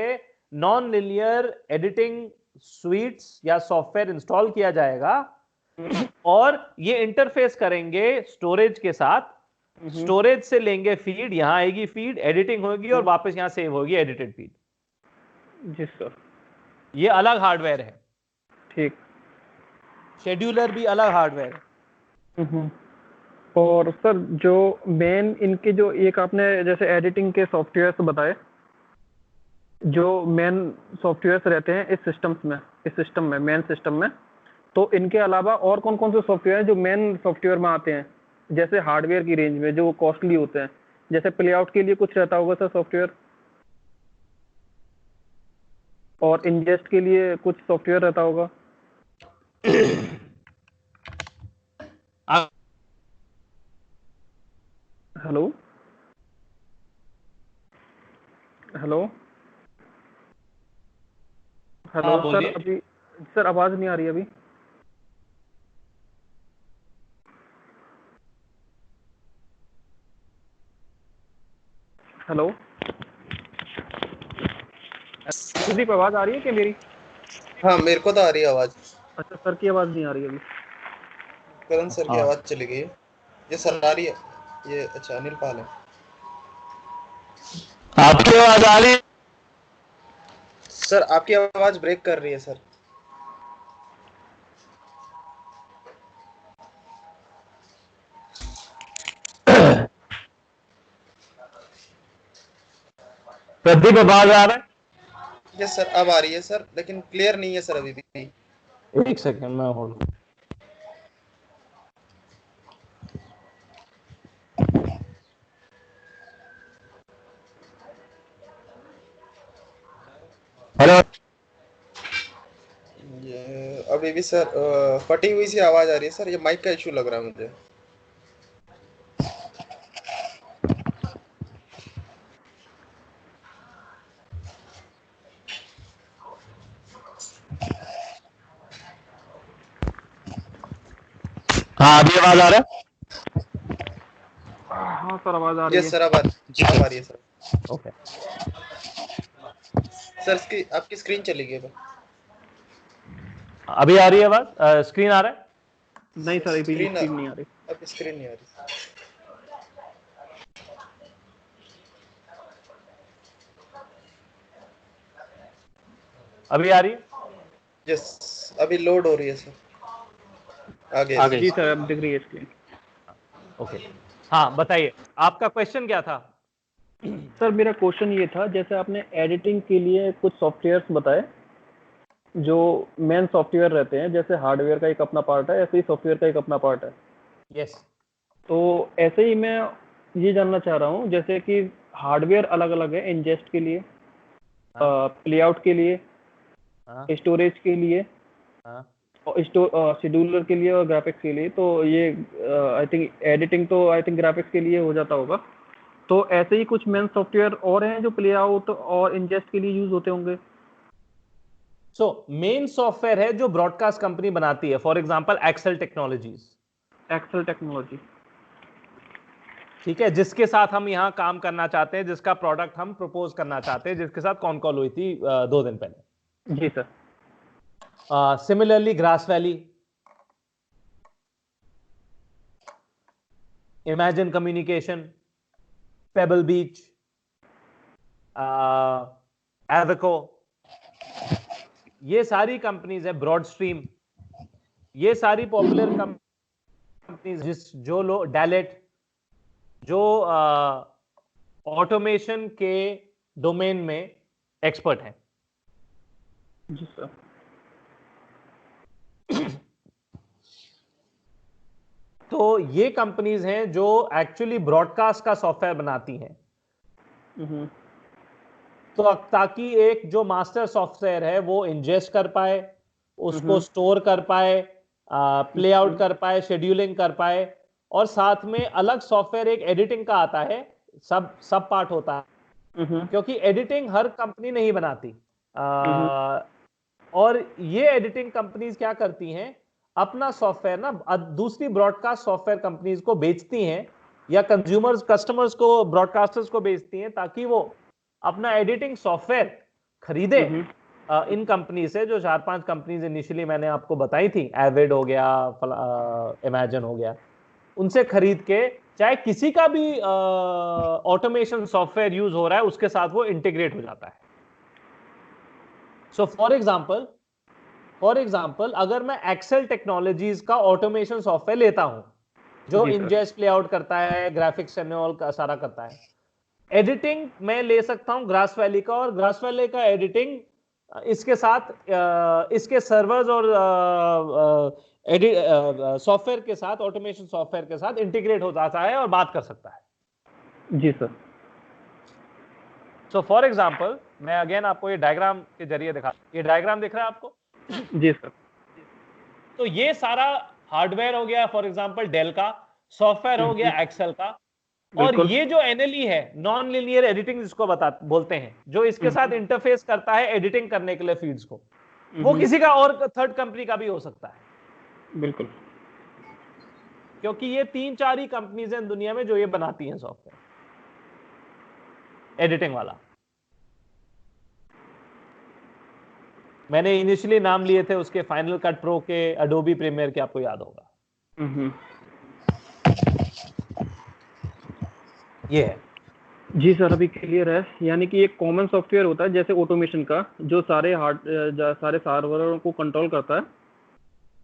नॉन लिनियर एडिटिंग स्वीट्स या सॉफ्टवेयर इंस्टॉल किया जाएगा और ये इंटरफेस करेंगे स्टोरेज के साथ। स्टोरेज से लेंगे फीड, यहां आएगी फीड, एडिटिंग होगी और वापस यहां सेव होगी एडिटेड फीड।
जी सर,
ये अलग हार्डवेयर है।
ठीक।
शेड्यूलर भी अलग हार्डवेयर है।
और सर जो मेन इनके जो एक आपने जैसे एडिटिंग के सॉफ्टवेयर्स बताए, जो मेन सॉफ्टवेयर्स रहते हैं इस सिस्टम में मेन सिस्टम में, तो इनके अलावा और कौन कौन से सॉफ्टवेयर हैं जो मेन सॉफ्टवेयर में आते हैं, जैसे हार्डवेयर की रेंज में जो कॉस्टली होते हैं? जैसे प्लेआउट के लिए कुछ रहता होगा सर सॉफ्टवेयर, और इंजेस्ट के लिए कुछ सॉफ्टवेयर रहता होगा। हेलो हेलो हेलो सर, अभी सर आवाज नहीं आ रही अभी। हेलो सुदीप, आवाज आ रही है क्या मेरी?
हाँ, मेरे को तो आ रही है आवाज।
अच्छा, सर की आवाज नहीं आ रही अभी।
करण सर की आवाज चली गई है। ये सर आ रही है, ये अच्छा अनिल पाल है।
आपकी आवाज आ रही है?
सर आपकी आवाज ब्रेक कर रही है सर।
प्रदीप आवाज आ रहा है?
यस सर, अब आ रही है सर, लेकिन क्लियर नहीं है सर अभी भी।
एक सेकंड में होल्ड। हेलो,
ये अभी भी सर फटी हुई सी आवाज आ रही है सर। ये माइक का इशू लग रहा है मुझे।
हाँ अभी आवाज आ रहा है?
हाँ सर, आवाज आ रही है।
यस सर, अब आ रही है सर।
ओके
सर आपकी स्क्रीन चली गई है।
अभी आ रही है आवाज? स्क्रीन आ रहा है?
नहीं सर, अभी स्क्रीन नहीं आ रही।
अब स्क्रीन नहीं आ रही।
अभी आ रही है?
यस, अभी लोड हो रही है सर। आगे
जी सर, अब दिख रही है स्क्रीन।
ओके, हाँ बताइए, आपका क्वेश्चन क्या था?
सर मेरा क्वेश्चन ये था, जैसे आपने एडिटिंग के लिए कुछ सॉफ्टवेयर्स बताए जो मेन सॉफ्टवेयर रहते हैं, जैसे हार्डवेयर का एक अपना पार्ट है, ऐसे ही सॉफ्टवेयर का एक अपना पार्ट है।
यस।
तो ऐसे ही मैं ये जानना चाह रहा हूँ, जैसे कि हार्डवेयर अलग अलग है, इंजेस्ट के लिए, प्लेआउट के लिए, स्टोरेज के लिए,
हाँ।
शेड्यूलर के लिए और ग्राफिक्स के लिए। तो ये आई थिंक एडिटिंग तो आई थिंक ग्राफिक्स के लिए हो जाता होगा। तो ऐसे ही कुछ मेन सॉफ्टवेयर और हैं जो प्लेआउट और इंजेस्ट के लिए यूज होते होंगे?
सो मेन सॉफ्टवेयर है जो ब्रॉडकास्ट कंपनी बनाती है, for example Excel Technologies.
Excel technology,
ठीक है, जिसके साथ हम यहां काम करना चाहते हैं, जिसका प्रोडक्ट हम प्रपोज करना चाहते हैं, जिसके साथ कॉन कॉल हुई थी 2 दिन पहले।
जी sir.
Similarly Grass Valley, Imagine Communications, Pebble Beach, एवको, ये सारी कंपनीज है, ब्रॉड स्ट्रीम, ये सारी पॉपुलर कंपनीज जो लोग डैलेट, जो ऑटोमेशन के डोमेन में एक्सपर्ट हैं।
जी सर।
तो ये कंपनीज हैं जो एक्चुअली ब्रॉडकास्ट का सॉफ्टवेयर बनाती हैं। तो ताकि एक जो मास्टर सॉफ्टवेयर है वो इंजेस्ट कर पाए, उसको स्टोर कर पाए, प्ले आउट कर पाए, शेड्यूलिंग कर पाए, और साथ में अलग सॉफ्टवेयर एक एडिटिंग का आता है, सब पार्ट होता है, क्योंकि एडिटिंग हर कंपनी नहीं बनाती। और ये एडिटिंग कंपनीज क्या करती हैं, अपना सॉफ्टवेयर ना दूसरी ब्रॉडकास्ट सॉफ्टवेयर कंपनीज को बेचती हैं, या कंज्यूमर्स कस्टमर्स को, ब्रॉडकास्टर्स को बेचती हैं, ताकि वो अपना एडिटिंग सॉफ्टवेयर खरीदे इन कंपनी से, जो 4-5 कंपनीज इनिशियली मैंने आपको बताई थी, एविड हो गया, इमेजिन हो गया, उनसे खरीद के, चाहे किसी का भी ऑटोमेशन सॉफ्टवेयर यूज हो रहा है उसके साथ वो इंटीग्रेट हो जाता है। सो फॉर एग्जाम्पल अगर मैं एक्सेल टेक्नोलॉजीज का ऑटोमेशन सॉफ्टवेयर लेता हूं, जो इंजेस्ट प्लेआउट करता है, ग्राफिक्स एंड ऑल का सारा करता है, एडिटिंग मैं ले सकता हूं ग्रास वैली का, और ग्रास वैली का एडिटिंग इसके साथ इसके सर्वर्स और सॉफ्टवेयर के साथ, ऑटोमेशन सॉफ्टवेयर के साथ इंटीग्रेट हो जाता है और बात कर सकता है।
जी सर।
सो फॉर एग्जाम्पल मैं अगेन आपको ये डायग्राम के जरिए दिखा, ये डायग्राम दिख रहा है आपको?
जी सर।
तो ये सारा हार्डवेयर हो गया, फॉर एग्जांपल डेल का, सॉफ्टवेयर हो गया एक्सेल का, और ये जो एनएलई है, नॉन लीनियर एडिटिंग जिसको बोलते हैं, जो इसके साथ इंटरफेस करता है एडिटिंग करने के लिए फीड्स को, वो किसी का और थर्ड कंपनी का भी हो सकता है।
बिल्कुल।
क्योंकि ये 3-4 ही कंपनीज हैं दुनिया में जो ये बनाती हैं सॉफ्टवेयर एडिटिंग वाला। मैंने इनिशियली नाम लिए थे उसके, फाइनल कट प्रो के, एडोबी प्रीमियर के, आपको याद होगा। ये है।
जी सर, अभी क्लियर है। यानी कि एक कॉमन सॉफ्टवेयर होता है जैसे ऑटोमेशन का, जो सारे सारे सर्वरों को कंट्रोल करता है,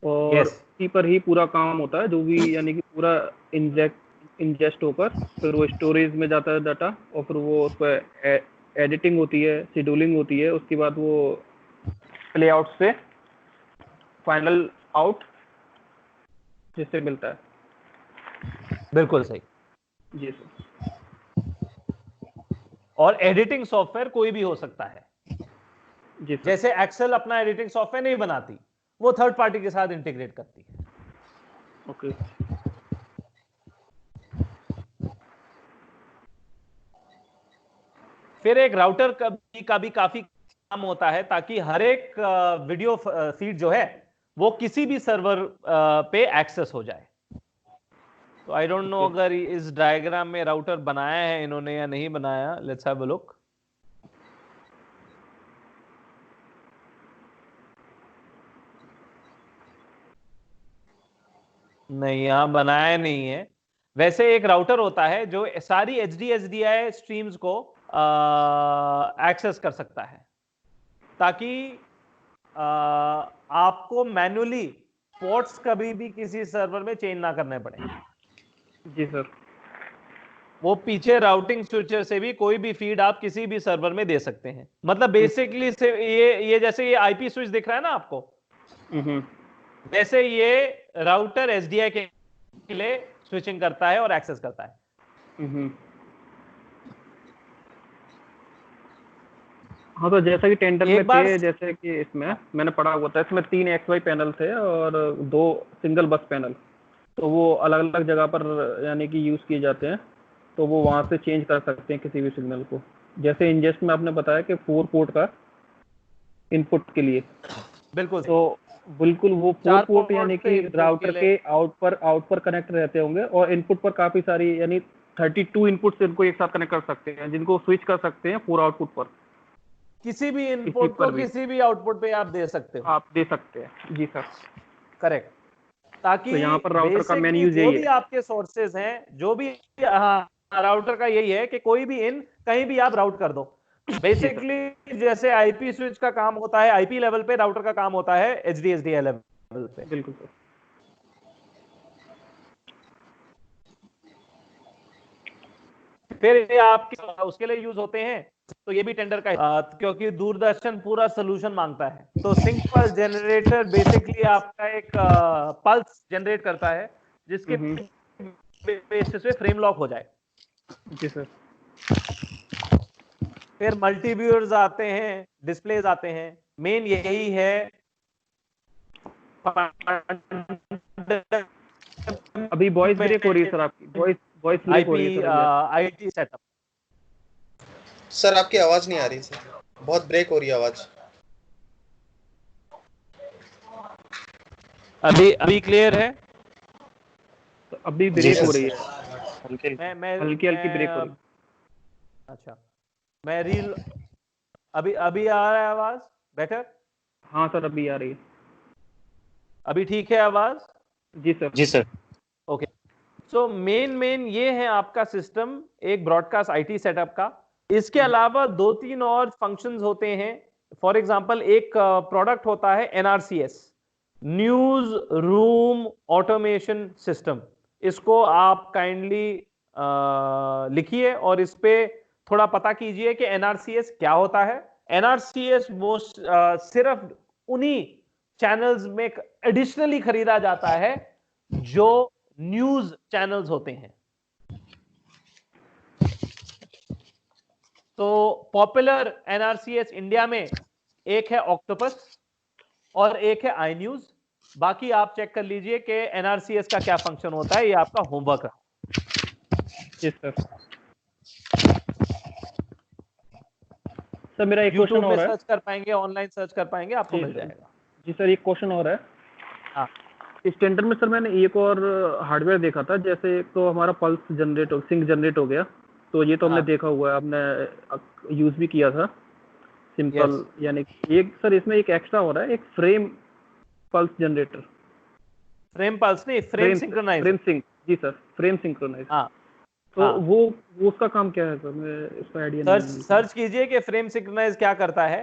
और इसी पर ही पूरा काम होता है, जो भी यानी कि पूरा इंजेस्ट होकर फिर वो स्टोरेज में जाता है डाटा, और फिर वो उस पर एडिटिंग होती है, शेड्यूलिंग होती है, उसके बाद वो प्ले आउट से फाइनल आउट जिससे मिलता है।
बिल्कुल सही।
जी सर।
और एडिटिंग सॉफ्टवेयर कोई भी हो सकता है।
जी सर।
जैसे एक्सेल अपना एडिटिंग सॉफ्टवेयर नहीं बनाती, वो थर्ड पार्टी के साथ इंटीग्रेट करती है।
ओके।
फिर एक राउटर का भी काफी काम होता है, ताकि हर एक वीडियो फीड जो है वो किसी भी सर्वर पे एक्सेस हो जाए। तो आई डोंट नो अगर इस डायग्राम में राउटर बनाया है इन्होंने या नहीं बनाया, लेट्स हैव अ लुक। नहीं, यहां बनाया नहीं है। वैसे एक राउटर होता है जो सारी HDSDI स्ट्रीम्स को एक्सेस कर सकता है, ताकि आपको मैन्युअली पोर्ट्स कभी भी किसी सर्वर में चेंज ना करने पड़े।
जी सर।
वो पीछे राउटिंग स्विचर से भी कोई भी फीड आप किसी भी सर्वर में दे सकते हैं। मतलब बेसिकली से ये जैसे ये आईपी स्विच दिख रहा है ना आपको, वैसे ये राउटर एसडीआई के लिए स्विचिंग करता है और एक्सेस करता है।
हाँ, तो जैसा कि टेंडर में थे, जैसे कि इसमें मैंने पढ़ा हुआ था, इसमें 3 XY पैनल थे और 2 सिंगल बस पैनल, तो वो अलग अलग जगह पर यानी कि यूज किए जाते हैं, तो वो वहां से चेंज कर सकते हैं किसी भी सिग्नल को। जैसे इंजेस्ट में आपने बताया कि 4 पोर्ट का इनपुट के लिए,
बिल्कुल,
तो बिल्कुल वो 4 पोर्ट यानी कि राउटर के आउट पर कनेक्ट रहते होंगे और इनपुट पर काफी सारी यानी 32 इनपुट से इनको एक साथ कनेक्ट कर सकते हैं, जिनको स्विच कर सकते हैं 4 आउटपुट पर।
किसी भी इनपुट को किसी भी आउटपुट पे आप दे सकते हो।
आप दे सकते हैं, जी सर।
करेक्ट। ताकि
तो यहाँ पर राउटर का मेन यूज
जो भी आपके सोर्सेज हैं, जो भी, हाँ, राउटर का यही है कि कोई भी इन कहीं भी आप राउट कर दो। बेसिकली जैसे आईपी स्विच का काम होता है आईपी लेवल पे, राउटर का काम होता है एचडीएसडी लेवल पे।
बिल्कुल सर।
फिर ये आपके उसके लिए यूज होते हैं, तो ये भी टेंडर का क्योंकि दूरदर्शन पूरा सोल्यूशन मांगता है, तो सिंक पल्स जनरेटर बेसिकली आपका एक पल्स जनरेट करता है जिसके बेसिस पे फ्रेम लॉक हो जाए।
जी सर।
फिर मल्टीव्यूअर्स आते हैं, डिस्प्लेज आते हैं, मेन यही है।
अभी वॉइस ब्रेक हो रही है सर, आपकी वॉइस ब्रेक हो रही है सर।
आईटी सेटअप
सर, आपकी आवाज नहीं आ रही सर, बहुत ब्रेक हो रही है आवाज।
अभी क्लियर है?
तो अभी ब्रेक हो रही है, हल्की ब्रेक हो रही है।
अच्छा, मैं रील अभी आ रहा है आवाज बेटर?
हाँ सर, अभी आ रही है।
अभी ठीक है आवाज?
जी सर।
जी सर।
ओके, सो मेन ये है आपका सिस्टम, एक ब्रॉडकास्ट आईटी सेटअप का। इसके अलावा 2-3 और फंक्शंस होते हैं। फॉर एग्जांपल एक प्रोडक्ट होता है एनआरसीएस, न्यूज रूम ऑटोमेशन सिस्टम। इसको आप काइंडली लिखिए और इस पे थोड़ा पता कीजिए कि एनआरसीएस क्या होता है। एनआरसीएस वो सिर्फ उन्हीं चैनल्स में एडिशनली खरीदा जाता है जो न्यूज चैनल्स होते हैं। तो पॉपुलर एनआरसीएस इंडिया में एक है ऑक्टोपस और एक है आई न्यूज। बाकी आप चेक कर लीजिए कि एनआरसीएस का क्या फंक्शन होता है, ये आपका होमवर्क है।
जी सर। सर मेरा एक क्वेश्चन और है,
सर्च कर पाएंगे, ऑनलाइन सर्च कर पाएंगे, आपको मिल जाएगा।
जी सर, एक क्वेश्चन और है।
हाँ,
इस टेंडर में सर मैंने एक और हार्डवेयर देखा था, जैसे एक तो हमारा पल्स जनरेट सिंक जनरेट हो गया, तो ये तो हमने देखा हुआ है, हमने यूज भी किया था सिंपल। यानी एक सर इसमें एक एक्स्ट्रा हो रहा है, एक frame pulse generator.
Frame pulse नहीं, फ्रेम सिंक्रोनाइज।
फ्रेम सिंक, जी सर, फ्रेम सिंक्रोनाइज।
हाँ,
तो वो उसका काम क्या है सर? मैं इसका आइडिया नहीं।
सर्च कीजिए कि फ्रेम सिंक्रोनाइज क्या करता है।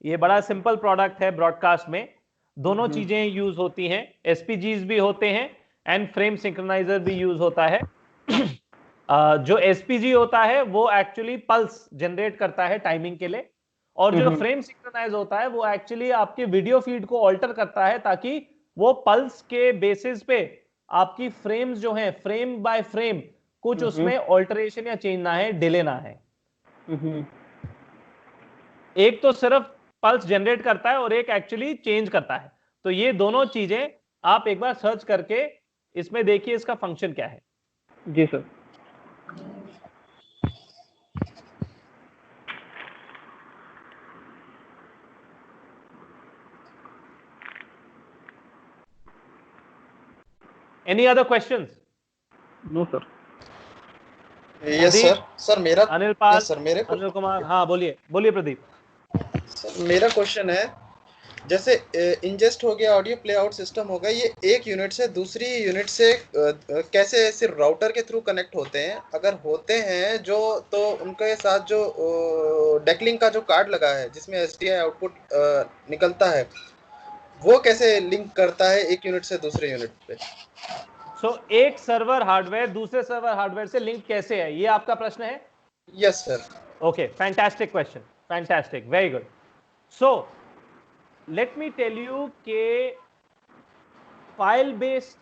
ये बड़ा सिंपल प्रोडक्ट है। ब्रॉडकास्ट में दोनों चीजें यूज होती हैं, एसपीजीज भी होते हैं एंड फ्रेम सिंक्रोनाइजर भी यूज होता है। जो एसपीजी होता है वो एक्चुअली पल्स जनरेट करता है टाइमिंग के लिए, और जो फ्रेम सिंक्रोनाइज होता है वो एक्चुअली आपके वीडियो फीड को ऑल्टर करता है ताकि वो पल्स के बेसिस पे आपकी फ्रेम्स जो हैं, फ्रेम बाय फ्रेम कुछ उसमें ऑल्टरेशन या चेंज ना है, डिले ना है। एक तो सिर्फ पल्स जनरेट करता है और एक एक्चुअली चेंज करता है। तो ये दोनों चीजें आप एक बार सर्च करके इसमें देखिए इसका फंक्शन क्या है।
जी sir.
Any other questions?
No sir.
Yes sir. Sir मेरा
अनिल पाल,
yes, सर मेरे
अनिल कुमार, हाँ बोलिए प्रदीप।
सर मेरा क्वेश्चन है, जैसे इंजेस्ट हो गया, ऑडियो प्ले आउट सिस्टम हो गया, ये एक यूनिट से दूसरी यूनिट से कैसे सिर्फ राउटर के थ्रू कनेक्ट होते हैं? अगर होते हैं जो, तो उनके साथ जो डेकलिंग का जो कार्ड लगा है जिसमें एसडीआई आउटपुट निकलता है, वो कैसे लिंक करता है एक यूनिट से दूसरे यूनिट पे?
एक सर्वर हार्डवेयर दूसरे सर्वर हार्डवेयर से लिंक कैसे है, ये आपका प्रश्न है?
Yes sir.
Okay, fantastic question, fantastic, very good. So let me tell you के फाइल बेस्ड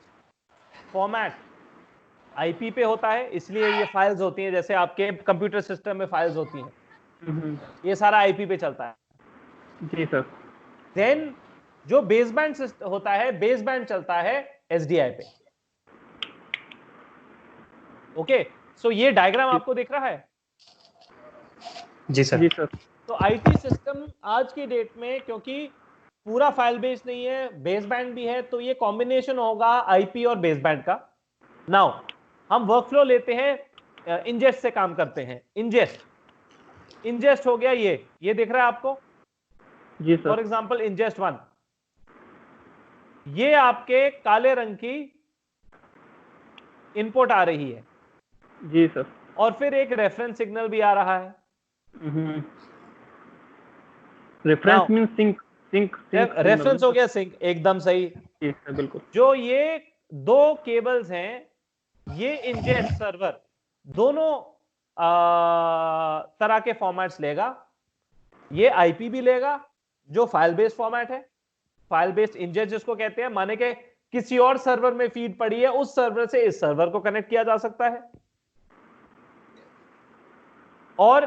फॉर्मेट आईपी पे होता है, इसलिए ये फाइल्स होती हैं, जैसे आपके कंप्यूटर सिस्टम में फाइल्स होती हैं, ये सारा आईपी पे चलता है।
जी सर।
देन जो बेसबैंड होता है, बेसबैंड चलता है एसडीआई पे। ओके, सो ये डायग्राम आपको दिख रहा है?
जी सर।
जी सर।
तो आईटी सिस्टम आज की डेट में, क्योंकि पूरा फाइल बेस्ड नहीं है, बेसबैंड भी है, तो ये कॉम्बिनेशन होगा आईपी और बेसबैंड का। नाउ हम वर्कफ्लो लेते हैं, इंजेस्ट से काम करते हैं। इंजेस्ट हो गया, ये दिख रहा है आपको?
जी सर।
फॉर एग्जाम्पल इंजेस्ट 1, ये आपके काले रंग की इनपुट आ रही है।
जी सर।
और फिर एक रेफरेंस सिग्नल भी आ रहा है।
Reference mean sink.
रेफरेंस हो गया सिंक, एकदम सही।
जी सर, बिल्कुल।
जो ये दो केबल्स हैं, ये इंजेस्ट सर्वर दोनों तरह के फॉर्मेट्स लेगा। ये आईपी भी लेगा, जो फाइल बेस्ड फॉर्मेट है, फाइल बेस्ड इंजेस्ट जिसको कहते हैं, माने के किसी और सर्वर में फीड पड़ी है, उस सर्वर से इस सर्वर को कनेक्ट किया जा सकता है। और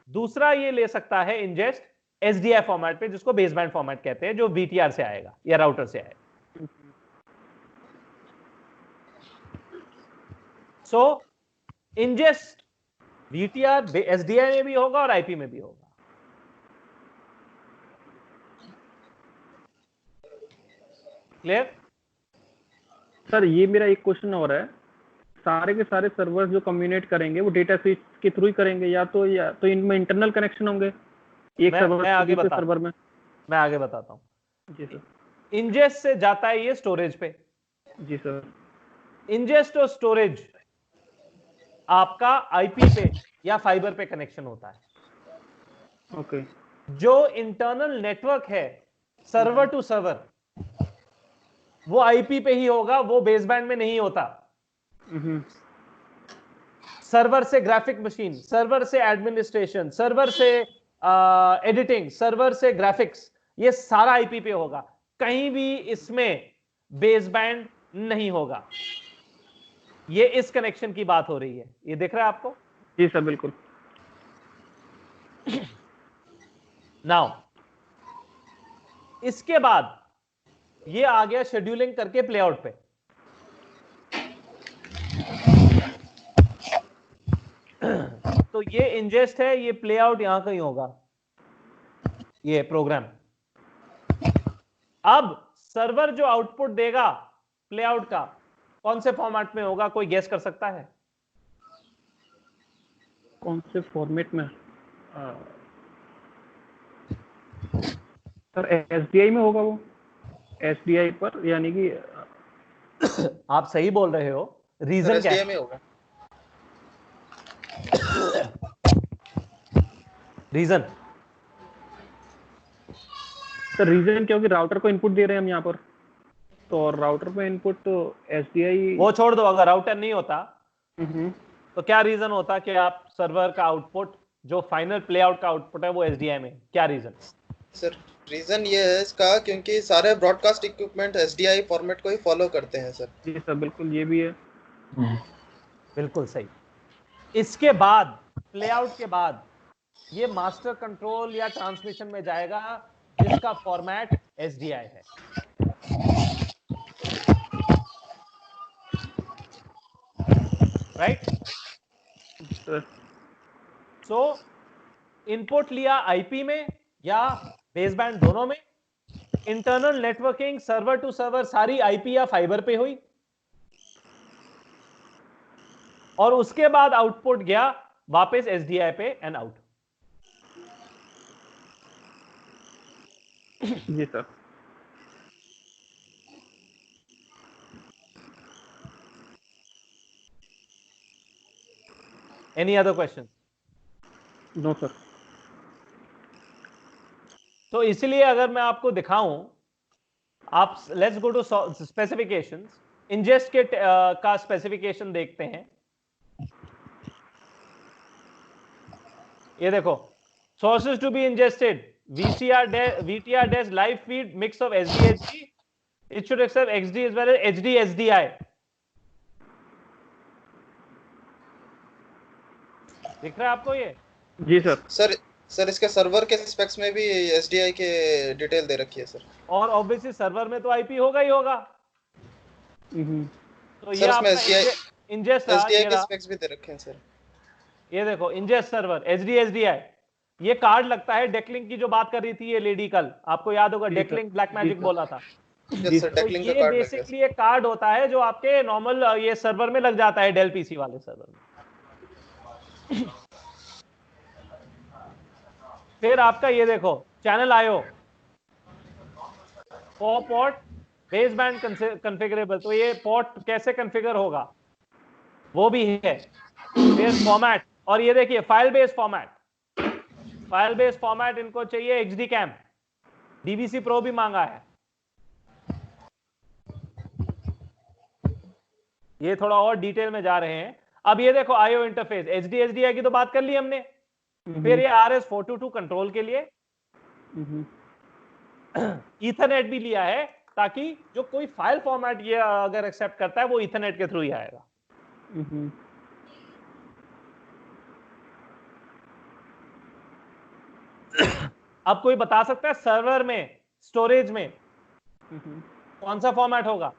दूसरा ये ले सकता है इंजेस्ट एसडीआई फॉर्मेट पे, जिसको बेसबैंड फॉर्मेट कहते हैं, जो वीटीआर से आएगा या राउटर से आएगा। सो इंजेस्ट वीटीआर एसडीआई में भी होगा और आईपी में भी होगा। क्लियर?
सर ये मेरा एक क्वेश्चन और है, सारे के सारे सर्वर्स जो कम्युनिकेट करेंगे वो डेटा स्विच के थ्रू ही करेंगे, या तो इनमें इंटरनल कनेक्शन होंगे एक सर्वर
मैं आगे
से सर्वर में?
मैं आगे बताता हूं।
जी सर।
इंजेस्ट से जाता है ये स्टोरेज पे।
जी सर।
इंजेस्ट और स्टोरेज आपका आईपी पे या फाइबर पे कनेक्शन होता है।
ओके।
जो इंटरनल नेटवर्क है सर्वर टू सर्वर, वो आईपी पे ही होगा, वो बेसबैंड में नहीं होता। सर्वर से ग्राफिक मशीन, सर्वर से एडमिनिस्ट्रेशन, सर्वर से एडिटिंग, सर्वर से ग्राफिक्स, ये सारा आईपी पे होगा। कहीं भी इसमें बेसबैंड नहीं होगा। ये इस कनेक्शन की बात हो रही है, ये दिख रहा है आपको?
जी सर, बिल्कुल।
नाउ इसके बाद ये आ गया शेड्यूलिंग करके प्लेआउट पे। तो ये इंजेस्ट है, ये प्लेआउट यहां कहीं होगा, ये प्रोग्राम। अब सर्वर जो आउटपुट देगा प्लेआउट का, कौन से फॉर्मेट में होगा, कोई गेस कर सकता है?
कौन से फॉर्मेट में? सर एसडीआई में होगा वो, एसडीआई पर, यानी कि
आप सही बोल रहे हो। रीजन क्या है?
में होगा।
रीजन
सर रीजन क्योंकि राउटर को इनपुट दे रहे हैं हम यहाँ पर, तो राउटर पे इनपुट तो एसडीआई।
वो छोड़ दो, अगर राउटर नहीं होता तो क्या रीजन होता कि आप सर्वर का आउटपुट, जो फाइनल प्लेआउट का आउटपुट है, वो एसडीआई में? क्या रीजन?
सर रीजन ये है इसका, क्योंकि सारे ब्रॉडकास्ट इक्विपमेंट एसडीआई फॉर्मेट को ही फॉलो करते हैं सर।
जी सर, बिल्कुल, ये भी है।
बिल्कुल सही। इसके बाद प्लेआउट के बाद ये मास्टर कंट्रोल या ट्रांसमिशन में जाएगा, जिसका फॉर्मेट एसडीआई है। राइट? सो इनपुट लिया आईपी में या बेसबैंड, दोनों में। Internal networking server to server सारी आईपी या फाइबर पे हुई, और उसके बाद आउटपुट गया वापस एसडीआई पे एंड आउट।
जी sir.
Any other question?
No sir.
तो इसलिए अगर मैं आपको दिखाऊं, आप let's go to specifications. Ingest के का स्पेसिफिकेशन देखते हैं। ये देखो, sources to be ingested, VTR dash live feed mix of SD HD, it should accept XD as well as HD SDI। दिख रहा है आपको ये?
जी सर।
सर इसके सर्वर के स्पेक्स में भी SDI के डिटेल दे रखी है सर। और
ऑब्वियसली सर्वर में तो आईपी होगा ही होगा। तो ये आपका इंजेस्ट
SDI के स्पेक्स भी दे रखे हैं सर।
ये देखो, इंजेस्ट सर्वर HD SDI, ये कार्ड लगता है डेकलिंक की जो बात कर रही थी ये लेडी कल, आपको याद होगा डेकलिंक ब्लैक मैजिक बोला था। तो ये बेसिकली एक कार्ड होता है जो आपके नॉर्मल ये सर्वर में लग जाता है, डेल पीसी वाले सर्वर में। फिर आपका ये देखो, channel IO, port baseband configurable, तो ये पोर्ट कैसे कॉन्फ़िगर होगा वो भी है। फिर फॉर्मेट, और ये देखिए file based format, file based format इनको चाहिए एक्सडी कैम, डीवीसी प्रो भी मांगा है। ये थोड़ा और डिटेल में जा रहे हैं। अब ये देखो आईओ इंटरफेस, एचडी एसडीआई की तो बात कर ली हमने। फिर ये RS422 कंट्रोल के लिए ईथरनेट भी लिया है, ताकि जो कोई फाइल फॉर्मेट ये अगर एक्सेप्ट करता है वो ईथरनेट के थ्रू ही आएगा। अब कोई बता सकता है सर्वर में, स्टोरेज में कौन सा फॉर्मेट होगा?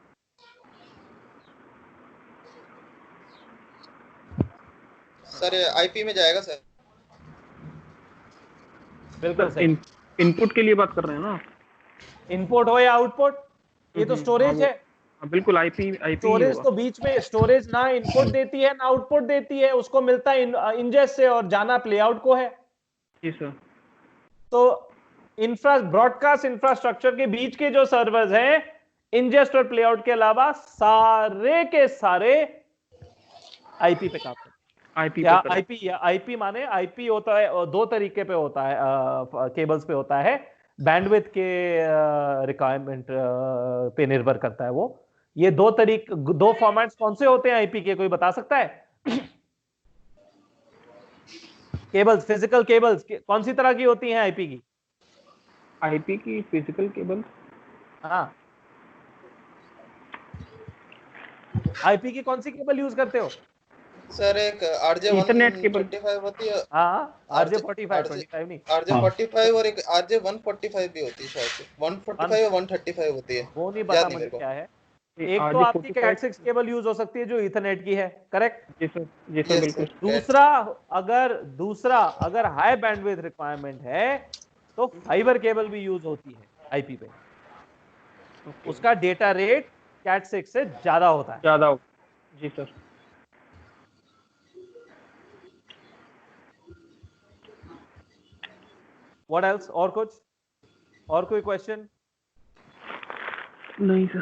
सर आईपी में जाएगा सर।
बिल्कुल सही।
इनपुट के लिए बात कर रहे हैं ना?
इनपुट हो या आउटपुट, ये तो स्टोरेज है।
बिल्कुल आईपी
स्टोरेज तो बीच में, स्टोरेज ना इनपुट देती है ना आउटपुट देती है, उसको मिलता है इंजेस्ट से और जाना प्लेआउट को है।
जी सर।
तो ब्रॉडकास्ट इंफ्रास्ट्रक्चर के बीच के जो सर्वर्स हैं, इंजेस्ट और प्लेआउट के अलावा सारे के सारे आईपी पे काम करते हैं। आईपी माने आईपी होता है दो तरीके पे होता है, केबल्स पे होता है, बैंडविड्थ के रिक्वायरमेंट पे निर्भर करता है वो। ये दो फॉर्मेट्स कौन से होते हैं आईपी के, कोई बता सकता है? केबल्स, फिजिकल केबल्स कौन सी तरह की होती हैं आईपी की?
आईपी की फिजिकल केबल,
हाँ, आईपी की कौन सी केबल यूज करते हो?
सर एक RJ145 होती है।
हाँ, RJ45 नहीं,
RJ45 और एक RJ145 भी होती है शायद से। 145 और 135 होती है,
वो नहीं पता मुझे क्या है। एक तो आपकी कैट6 केबल यूज हो सकती है जो ईथरनेट की है, करेक्ट?
जी सर, जी सर बिल्कुल।
दूसरा अगर हाई बैंडविड्थ रिक्वायरमेंट है तो फाइबर केबल भी यूज होती है आईपी पे। उसका डेटा रेट कैट6 से ज्यादा होता है।
जी सर।
What else? और कुछ, और कोई क्वेश्चन?
नहीं सर।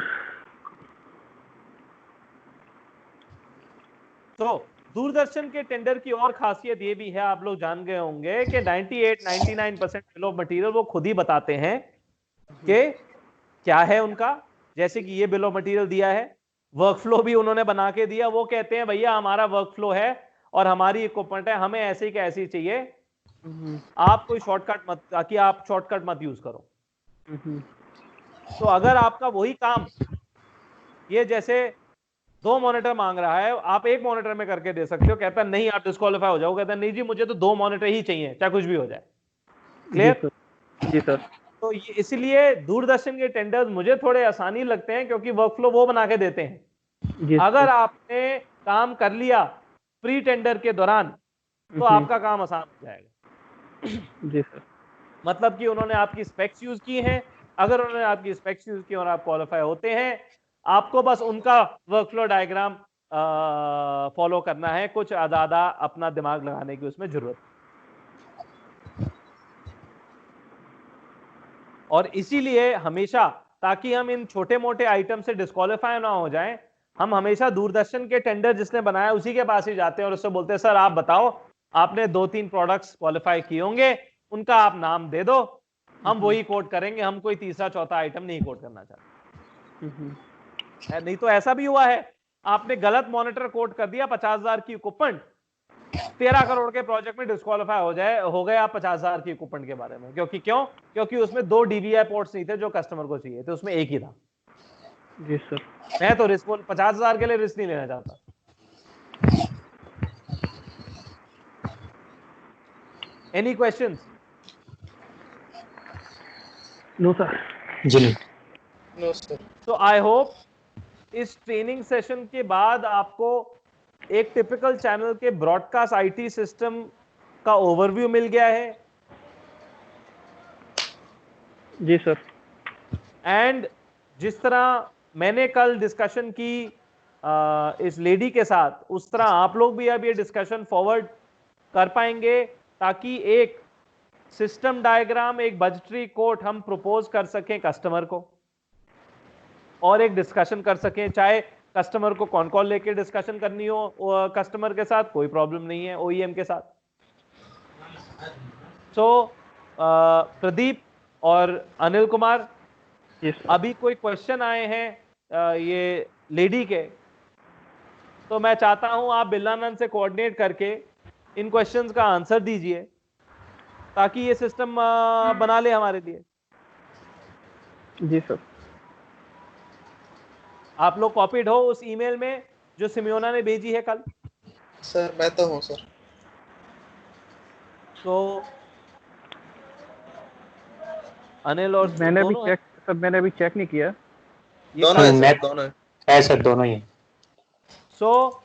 तो दूरदर्शन के टेंडर की और खासियत ये भी है, आप लोग जान गए होंगे कि 98-99% बिल ऑफ मटेरियल वो खुद ही बताते हैं कि क्या है उनका। जैसे कि ये बिल ऑफ मटेरियल दिया है, वर्कफ्लो भी उन्होंने बना के दिया। वो कहते हैं भैया हमारा वर्कफ्लो है और हमारी इक्विपमेंट है, हमें ऐसे ही कैसी चाहिए, आप कोई शॉर्टकट मत, ताकि आप शॉर्टकट मत यूज करो। तो अगर आपका वही काम, ये जैसे 2 मॉनिटर मांग रहा है, आप 1 मॉनिटर में करके दे सकते हो, कहता है नहीं आप डिस्क्वालीफाई हो जाओ, कहता है नहीं जी मुझे तो 2 मॉनिटर ही चाहिए चाहे कुछ भी हो जाए। क्लियर?
जी सर। तो
इसलिए दूरदर्शन के टेंडर्स मुझे थोड़े आसानी लगते हैं क्योंकि वर्कफ्लो वो बना के देते हैं। अगर आपने काम कर लिया प्री टेंडर के दौरान तो आपका काम आसान हो जाएगा।
जी सर।
मतलब कि उन्होंने आपकी स्पेक्स यूज की हैं, अगर उन्होंने आपकी स्पेक्स यूज की और आप क्वालिफाई होते हैं, आपको बस उनका वर्कफ्लो डायग्राम फॉलो करना है, कुछ ज्यादा अपना दिमाग लगाने की उसमें जरूरत। और इसीलिए हमेशा, ताकि हम इन छोटे मोटे आइटम से डिस्क्वालीफाई ना हो जाएं, हम हमेशा दूरदर्शन के टेंडर जिसने बनाया उसी के पास ही जाते हैं और उससे बोलते हैं सर आप बताओ आपने 2-3 प्रोडक्ट्स क्वालिफाई किए होंगे, उनका आप नाम दे दो, हम वही कोड करेंगे, हम कोई तीसरा चौथा आइटम नहीं कोड करना चाहते। नहीं तो ऐसा भी हुआ है, आपने गलत मॉनिटर कोट कर दिया 50,000 की इक्विपमेंट, 13 करोड़ के प्रोजेक्ट में डिस्क्वालीफाई हो गए आप 50,000 की इक्विपमेंट के बारे में। क्योंकि उसमें 2 DVI पोर्ट्स नहीं थे जो कस्टमर को चाहिए थे, उसमें एक ही था।
जी सर।
मैं तो रिस्क 50,000 के लिए रिस्क नहीं लेना चाहता। Any questions?
No sir.
जी नहीं।
No sir.
तो आई होप इस ट्रेनिंग सेशन के बाद आपको एक टिपिकल चैनल के ब्रॉडकास्ट IT सिस्टम का ओवरव्यू मिल गया है।
जी सर।
एंड जिस तरह मैंने कल डिस्कशन की इस लेडी के साथ, उस तरह आप लोग भी अब ये डिस्कशन फॉरवर्ड कर पाएंगे, ताकि एक सिस्टम डायग्राम, एक बजटरी कोट हम प्रपोज कर सकें कस्टमर को और एक डिस्कशन कर सकें। चाहे कस्टमर को कौन कॉल लेके डिस्कशन करनी हो, कस्टमर के साथ कोई प्रॉब्लम नहीं है, OEM के साथ। सो प्रदीप और अनिल कुमार, अभी कोई क्वेश्चन आए हैं ये लेडी के, तो मैं चाहता हूं आप बिल्लानंद से कोऑर्डिनेट करके इन क्वेश्चंस का आंसर दीजिए, ताकि ये सिस्टम बना ले हमारे लिए।
जी सर।
आप लोग कॉपीड हो उस ईमेल में जो सिमियोना ने भेजी है कल?
सर मैं तो हूं सर।
तो अनिल और
मैंने भी
दोनों
चेक सर, मैंने अभी चेक नहीं किया।
दोनों है सर, दोनों
है सर, दोनों ही।
सो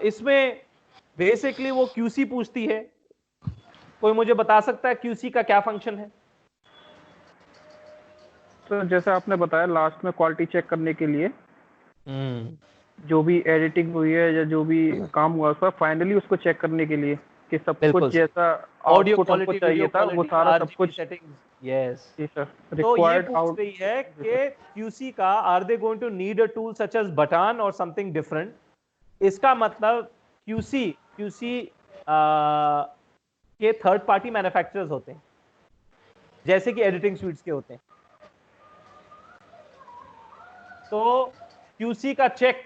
इसमें बेसिकली वो QC पूछती है। कोई मुझे बता सकता है QC का क्या फंक्शन है?
तो जैसे आपने बताया लास्ट में क्वालिटी चेक करने के लिए जो भी एडिटिंग हुई है या जो भी काम हुआ उसका फाइनली उसको चेक करने के लिए कि सब कुछ जैसा
ऑडियो
आउटपुट हमको
क्वालिटी,
चाहिए था वो सारा सब कुछ।
सेटिंग्स। यस।
जी सर।
तो ये
रिक्वायर्ड
पूछ
आउट।
रही है कि QC का are they going to need a tool such as button और समथिंग डिफरेंट। इसका मतलब QC के थर्ड पार्टी मैन्युफैक्चरर्स होते हैं, जैसे कि एडिटिंग स्यूट्स के होते हैं। तो QC का चेक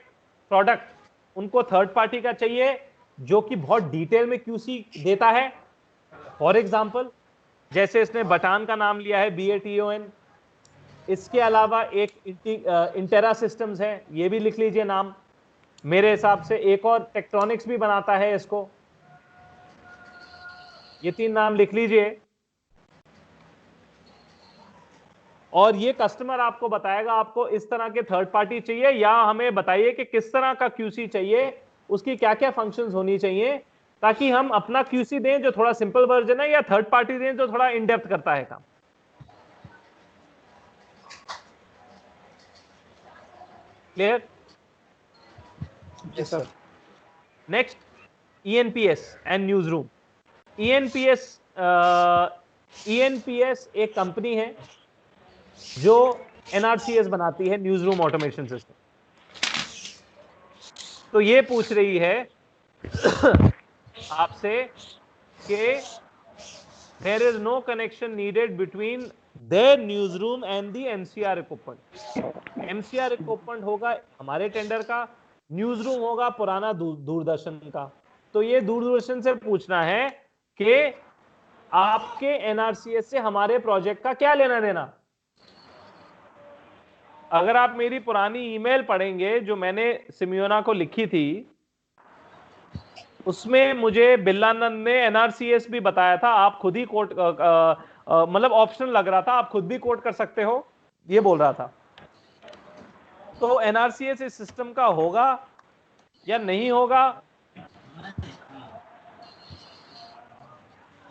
प्रोडक्ट उनको थर्ड पार्टी का चाहिए, जो कि बहुत डिटेल में QC देता है। फॉर एग्जांपल, जैसे इसने बटान का नाम लिया है, BATON। इसके अलावा एक इंटेरा सिस्टम्स है, ये भी लिख लीजिए नाम। मेरे हिसाब से एक और टेक्ट्रॉनिक्स भी बनाता है इसको, ये 3 नाम लिख लीजिए। और ये कस्टमर आपको बताएगा आपको इस तरह के थर्ड पार्टी चाहिए, या हमें बताइए कि किस तरह का QC चाहिए, उसकी क्या क्या फंक्शंस होनी चाहिए, ताकि हम अपना QC दें जो थोड़ा सिंपल वर्जन है, या थर्ड पार्टी दें जो थोड़ा इन डेप्थ करता है काम। Clear?
Yes sir.
Next, ENPS and news room. ENPS एक कंपनी है जो NRCS बनाती है, न्यूज रूम ऑटोमेशन सिस्टम। तो ये पूछ रही है आपसे कि there is no connection needed between their newsroom and the MCR equipment. MCR equipment होगा हमारे टेंडर का, न्यूज रूम होगा पुराना दूरदर्शन का। तो ये दूरदर्शन से पूछना है कि आपके NRCS से हमारे प्रोजेक्ट का क्या लेना देना। अगर आप मेरी पुरानी ईमेल पढ़ेंगे जो मैंने सिमियोना को लिखी थी, उसमें मुझे बिल्लानंद ने NRCS भी बताया था। आप खुद ही कोट मतलब ऑप्शन लग रहा था, आप खुद भी कोट कर सकते हो, ये बोल रहा था। तो NRCS इस सिस्टम का होगा या नहीं होगा,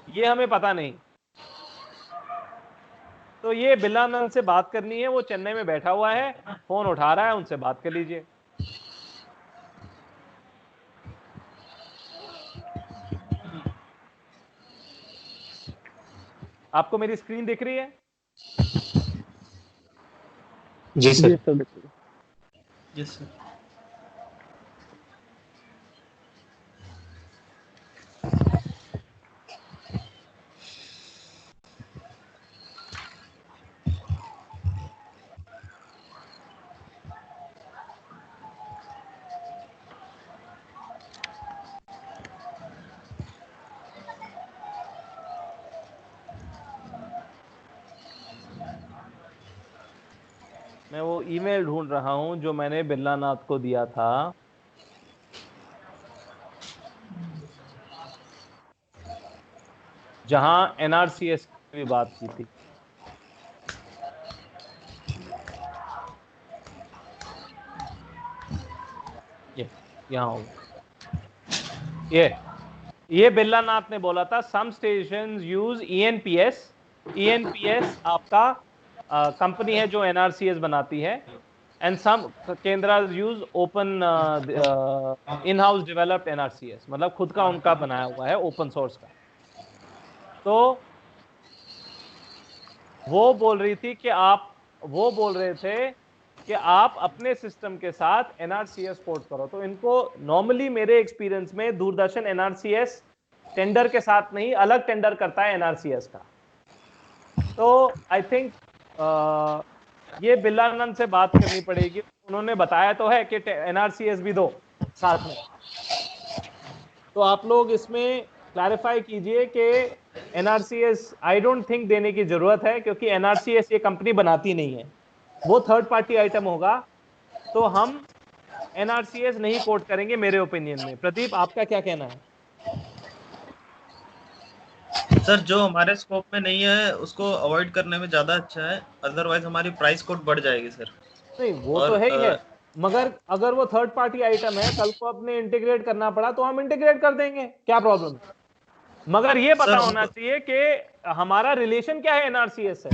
ये हमें पता नहीं। तो ये बिल्लानंद से बात करनी है, वो चेन्नई में बैठा हुआ है, फोन उठा रहा है, उनसे बात कर लीजिए। आपको मेरी स्क्रीन दिख रही है?
जी सर।
Yes sir.
मैं वो ईमेल ढूंढ रहा हूं जो मैंने बिरला नाथ को दिया था। जहां एनआरसीएस की भी बात की थी। यहाँ होगा ये बिरला नाथ ने बोला था सम स्टेशंस यूज ईएनपीएस। ईएनपीएस आपका कंपनी है जो एनआरसीएस बनाती है, एंड सम केंद्रास use open in house developed NRCS, मतलब खुद का उनका बनाया हुआ है ओपन सोर्स का। तो वो बोल रही थी कि वो बोल रहे थे कि आप अपने सिस्टम के साथ एनआरसीएस पोर्ट करो। तो इनको नॉर्मली मेरे एक्सपीरियंस में दूरदर्शन एनआरसीएस टेंडर के साथ नहीं, अलग टेंडर करता है एनआरसीएस का। तो आई थिंक ये बिरलानंद से बात करनी पड़ेगी। उन्होंने बताया तो है कि एनआरसीएस भी दो साथ में। तो आप लोग इसमें क्लैरिफाई कीजिए कि एनआरसीएस आई डोंट थिंक देने की जरूरत है, क्योंकि एनआरसीएस ये कंपनी बनाती नहीं है, वो थर्ड पार्टी आइटम होगा। तो हम एनआरसीएस नहीं कोट करेंगे मेरे ओपिनियन में। प्रदीप, आपका क्या कहना है?
सर जो हमारे स्कोप में नहीं है उसको अवॉइड करने में ज्यादा अच्छा है, अदरवाइज हमारी प्राइस कोड बढ़ जाएगी सर।
नहीं, वो तो
और
है ही है, मगर अगर वो थर्ड पार्टी आइटम है, कल को अपने इंटीग्रेट करना पड़ा तो हम इंटीग्रेट कर देंगे, क्या प्रॉब्लम है? मगर ये पता
सर
होना चाहिए कि हमारा रिलेशन क्या है एनआरसीएस से।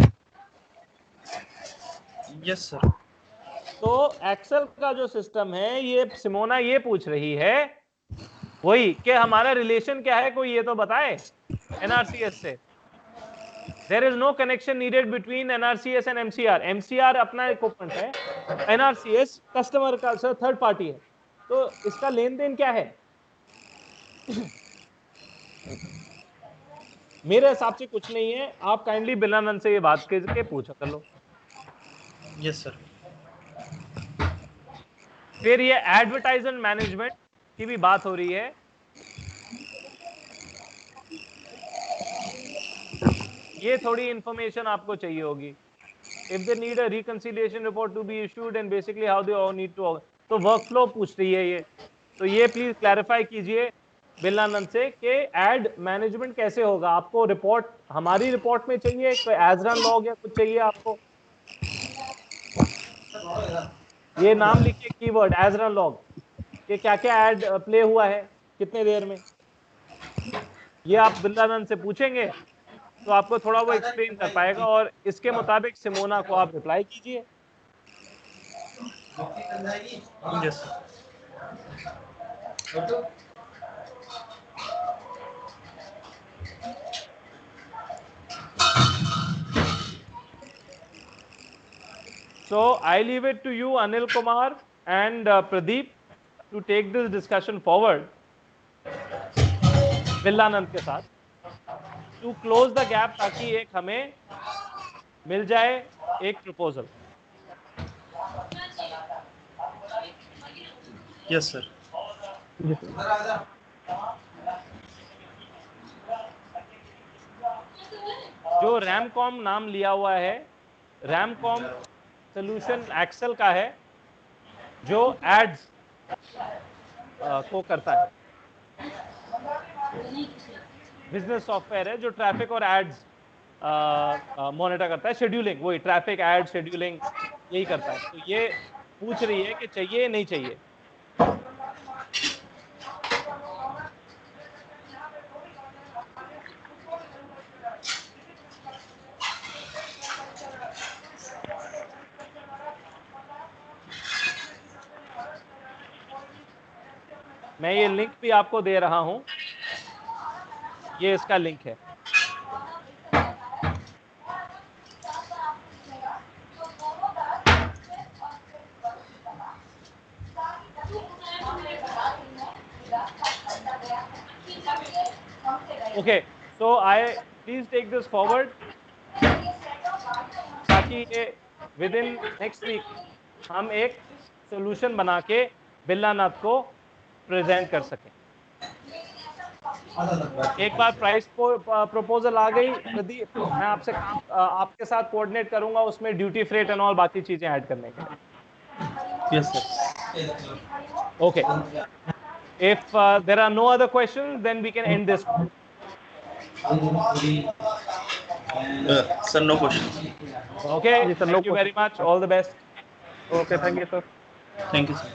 Yes sir.
तो एक्सेल का जो सिस्टम है, ये सिमोना ये पूछ रही है वही कि हमारा रिलेशन क्या है, कोई ये तो बताए एनआरसीएस से। There is no connection needed between NRCS and MCR. MCR अपना इक्विपमेंट है, एनआरसीएस कस्टमर का थर्ड पार्टी है। तो इसका लेन देन क्या है? मेरे हिसाब से कुछ नहीं है। आप काइंडली बिलानंद से ये बात करके पूछा कर लो।
Yes sir.
फिर ये एडवर्टाइजमेंट मैनेजमेंट की भी बात हो रही है। ये थोड़ी इंफॉर्मेशन आपको चाहिए होगी। If they need a reconciliation report to be issued and basically how they need to, तो वर्कफ्लो पूछ रही है ये। तो ये प्लीज क्लैरिफाई कीजिए बिलानंद से कि एड मैनेजमेंट कैसे होगा। आपको रिपोर्ट हमारी रिपोर्ट में चाहिए, कोई एज रन लॉग या कुछ चाहिए आपको? ये नाम लिखिए कीवर्ड एज रन लॉग, कि क्या क्या ऐड प्ले हुआ है कितने देर में। ये आप बिल्लानंद से पूछेंगे तो आपको थोड़ा वो एक्सप्लेन कर पाएगा, और इसके मुताबिक सिमोना को आप रिप्लाई कीजिए।
Yes sir.
So I leave it to you, Anil Kumar and Pradeep, to take this discussion forward बिल्लानंद के साथ, टू क्लोज द गैप, ताकि एक हमें मिल जाए एक प्रपोजल।
Yes sir.
जो रैमकॉम नाम लिया हुआ है, रैमकॉम सोल्यूशन एक्सेल का है, जो एड्स को करता है, बिजनेस सॉफ्टवेयर है जो ट्रैफिक और एड्स मॉनिटर करता है। शेड्यूलिंग, वही ट्रैफिक एड शेड्यूलिंग यही करता है। तो ये पूछ रही है कि चाहिए नहीं चाहिए। मैं ये लिंक भी आपको दे रहा हूं, ये इसका लिंक है। Okay, so I please take this forward, ताकि ये विद इन नेक्स्ट वीक हम एक सोल्यूशन बना के बिल्लानाथ को प्रेजेंट कर सकें। एक बार प्राइस प्रपोजल आ गई प्रदीप, मैं आपसे आपके साथ कोऑर्डिनेट करूंगा उसमें ड्यूटी फ्रेट एंड ऑल बाकी चीजें ऐड करने के लिए।
Yes sir.
Okay, if there are no other questions then we can end this call.
Sir no question.
Okay,
जी sir,
thank you very much, all the best.
Okay, thank you sir.
Thank you sir.